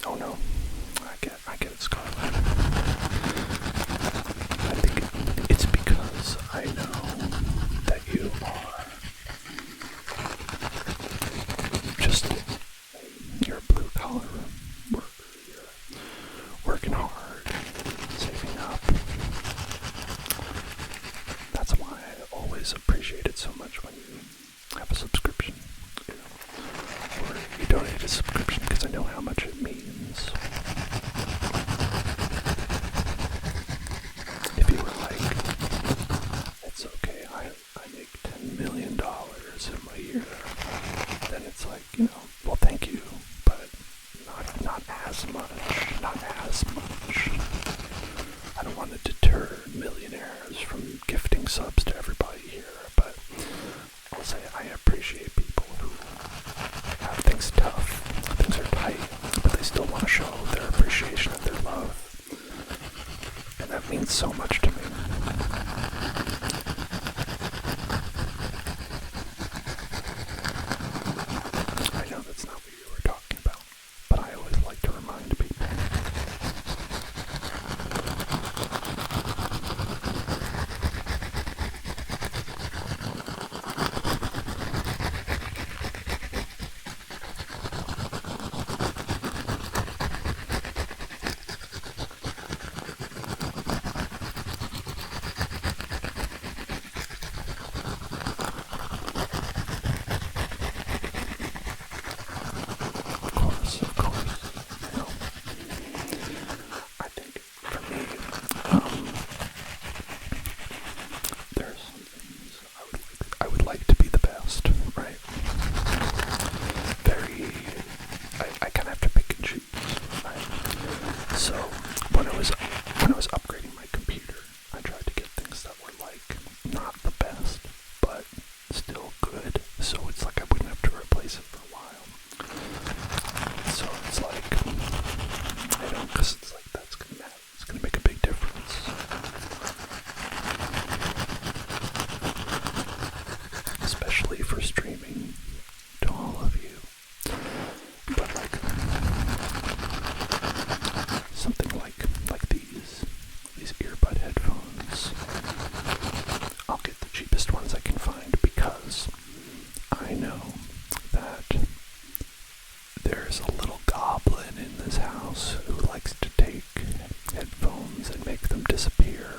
Oh no, I get it, Scarlett. I think it's because I know that you are just, you're a blue collar worker. You're working hard, saving up. That's why I always appreciate it so much when you have a subscription, you know, or you donate a subscription, because I know how much it means. If you were like, it's okay, I make $10 million in my year, then it's like, you know, well, thank you, but not as much, not as much. I don't want to deter millionaires from gifting subs to everybody here, but I'll say I appreciate people who have things tough, things are tight, but they still want to show their appreciation and their love. And that means so much to me. I know that's not what you were talking about, but I always like to remind people. Of course, you know, I think for me, there are some things I would like to be the best, right? I kind of have to pick and choose, right? So when I was upgrading my computer, I tried to get things that were like not the best, but still good. So it's like I wouldn't have to replace it for a while. So it's like, I don't, because it's like that's gonna matter. It's gonna make a big difference. Especially for streaming to all of you. But like something like these earbud headphones, I'll get the cheapest ones I can find because I know that there's a little goblin in this house who likes to take headphones and make them disappear.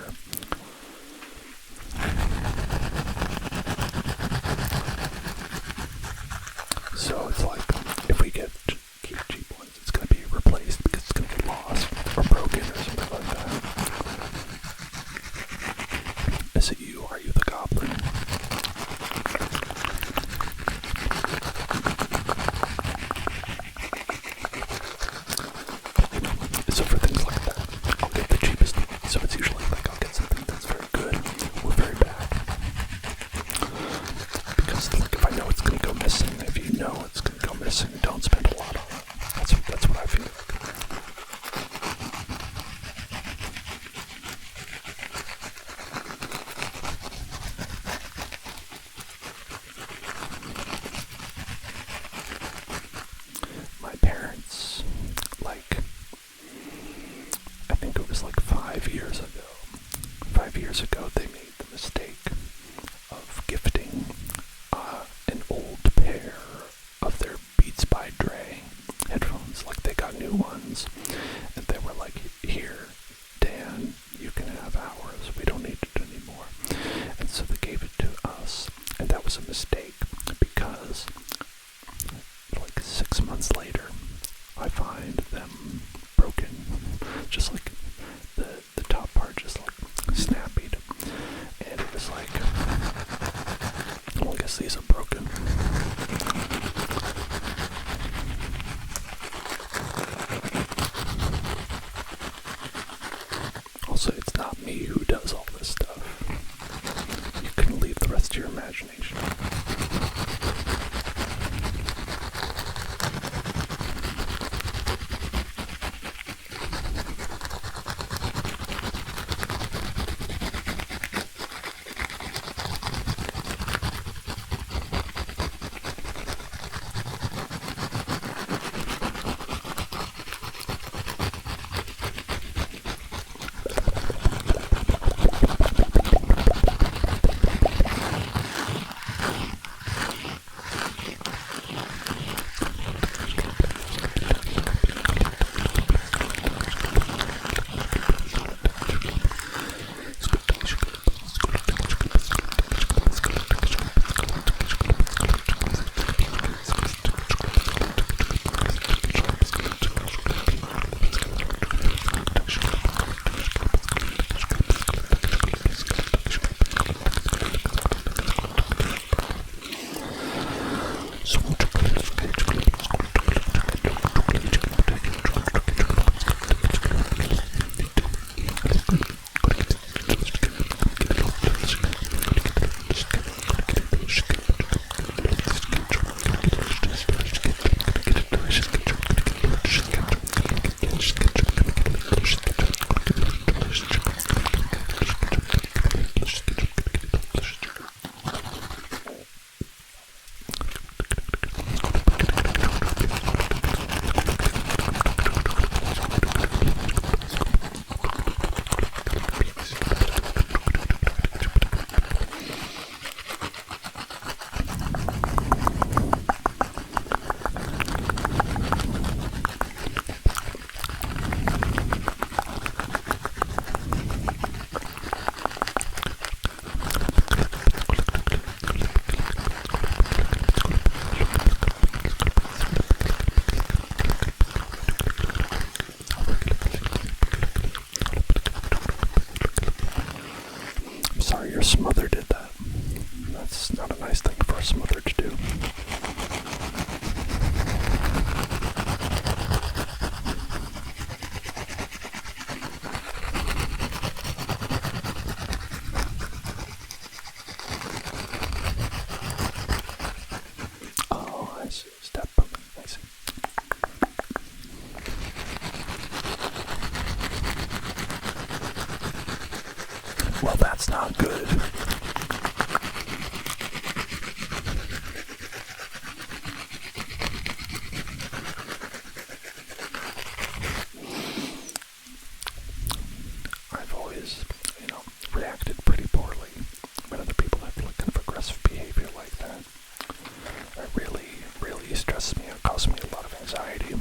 So it's like, if we keep cheap ones, it's going to be replaced because it's going to get lost or broken or something like that. Is it you? Are you the goblin? So for things like that, I'll get the cheapest one. So it's usually like I'll get something that's very good or very bad. Because like if I know it's going to go missing, if you know it's going to go missing, don't spend a lot on it. That's what I feel like. My parents, like, I think it was like 5 years ago. 5 years ago, they made the mistake of gifting an old pair of their Beats by Dre headphones. Like, they got new ones, and they were like, "Here, Dan, you can have ours. We don't need it anymore." And so they gave it to us, and that was a mistake because like 6 months later, I find them broken, just like the top part just like snapped, and it was like, well, I guess these are broken. Also, it's not me who does all this stuff. You can leave the rest to your imagination. Well, that's not good. I've always, reacted pretty poorly when other people have like kind of aggressive behavior like that. It really, really stresses me out, causes me a lot of anxiety.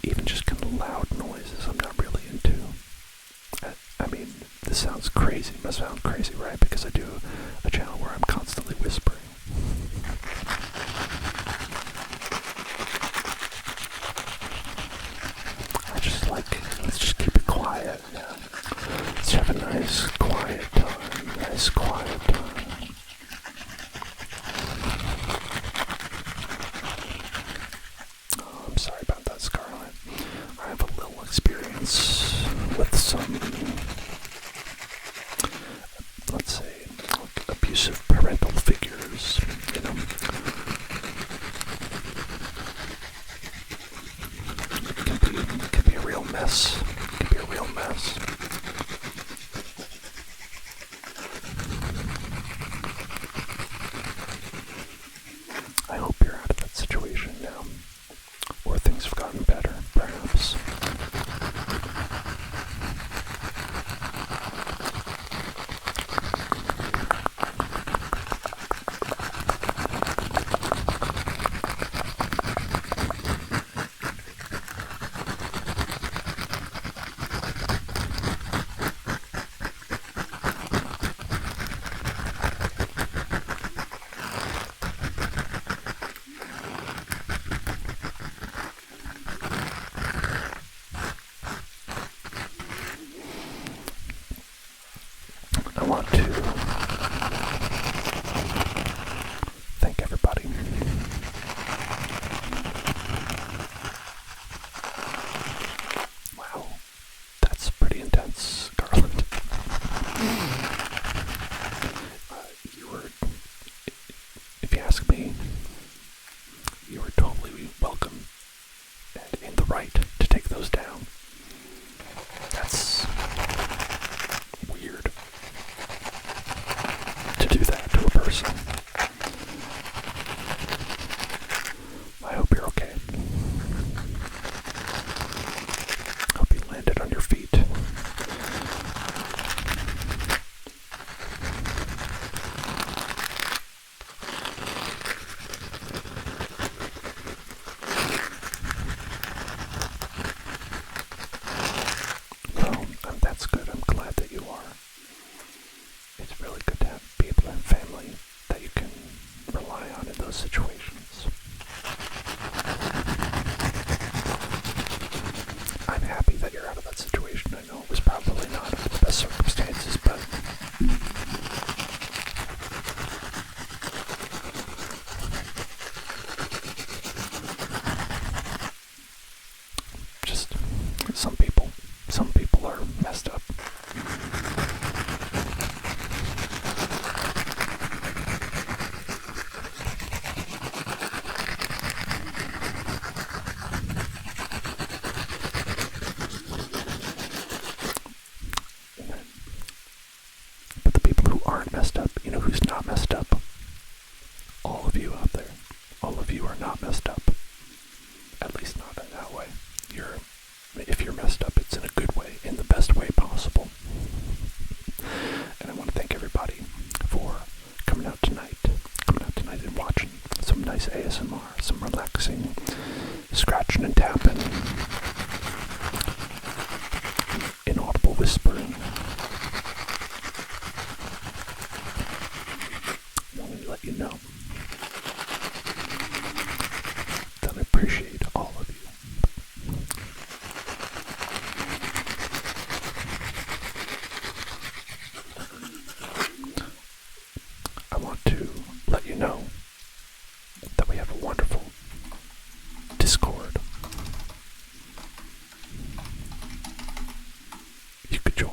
Even just kind of loud noises I'm not really into. I mean, this sounds crazy. It must sound crazy, right? Because I do a channel where I'm constantly whispering. I just like, let's just keep it quiet. Yeah. Let's have a nice quiet time. Nice quiet time. Oh, I'm sorry about that, Scarlett. I have a little experience with some, let's say, like abusive parental figures, It can be a real mess. It can be a real mess. I hope you're out of that situation now, or things have gotten better, perhaps. I want to thank everybody. Wow, that's pretty intense, Garland. You were, if you ask me, you were totally welcome and in the right to take those down. That's weird to do that to a person. I hope you're okay. Hope you landed on your feet. Well, that's good. I'm glad that you are. It's really good to have people and family that you can rely on in those situations. I'm happy that you're out of that situation. I know it was probably not under the best circumstances, but just some people are messed up. But the people who aren't messed up, who's not messed up? All of you out there. All of you are not messed up. At least not in that way. If you're messed up, it's in a good way, in the best way possible. And I want to thank everybody for coming out tonight and watching some nice ASMR, some relaxing scratching and tapping, inaudible whispering. I want to let you know that I appreciate all of you. I want to let you know that we have a wonderful Discord. You could join.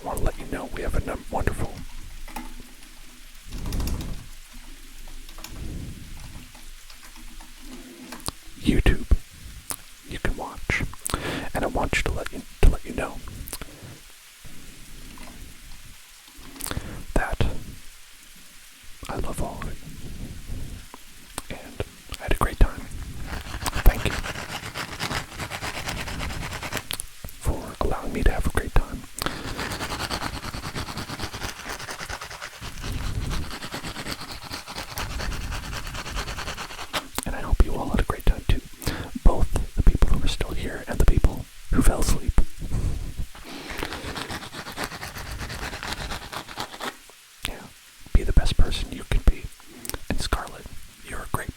I want to let you know we have a wonderful YouTube you can watch.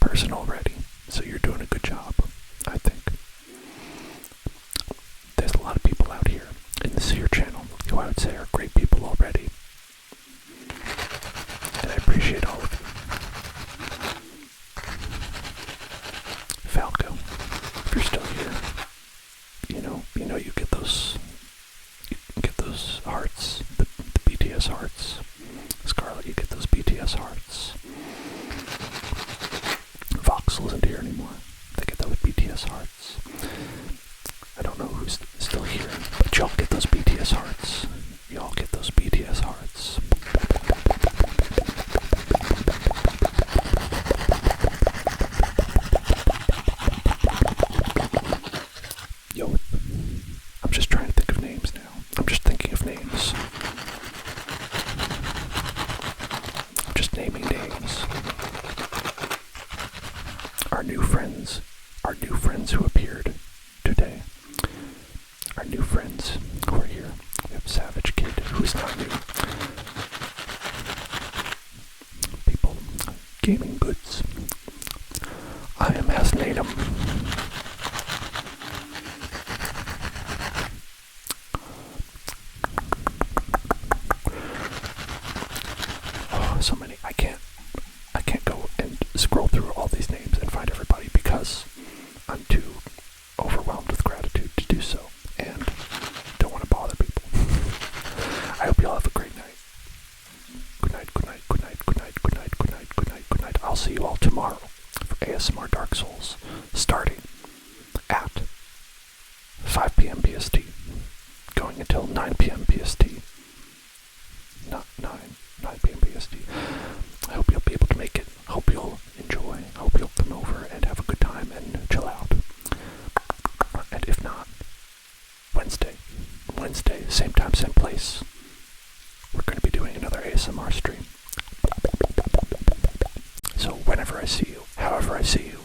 person already, so you're doing a good job, I think. There's a lot of people out here in this here channel who I would say are great people already. And I appreciate all of you. Falco, if you're still here, you get those hearts, the BTS hearts. Scarlet, you get those BTS hearts. Voxel isn't here anymore. They get those BTS hearts. I don't know who's still here, but y'all get those BTS hearts. Y'all get those BTS hearts. Yo, I'm just trying to think of names now. I'm just thinking of names. I'm just naming names. Our new friends who appeared today. Our new friends who are here. We have Savage Kid, who's not new. People, gaming goods. I am Hasnatum. Oh, so many. I can't go and scroll through all these names and find everybody because I'm too overwhelmed with gratitude to do so, and don't want to bother people. I hope you all have a great night. Good night, good night, good night, good night, good night, good night, good night, good night. I'll see you all tomorrow for ASMR Dark Souls, starting at 5 p.m. PST, going until 9 p.m. PST. Not 9 p.m. PST. I hope you'll be able to make it. Hope you'll enjoy. Hope you'll come over and have a good time and chill out. And if not, Wednesday, same time, same place, we're going to be doing another ASMR stream. So whenever I see you, however I see you,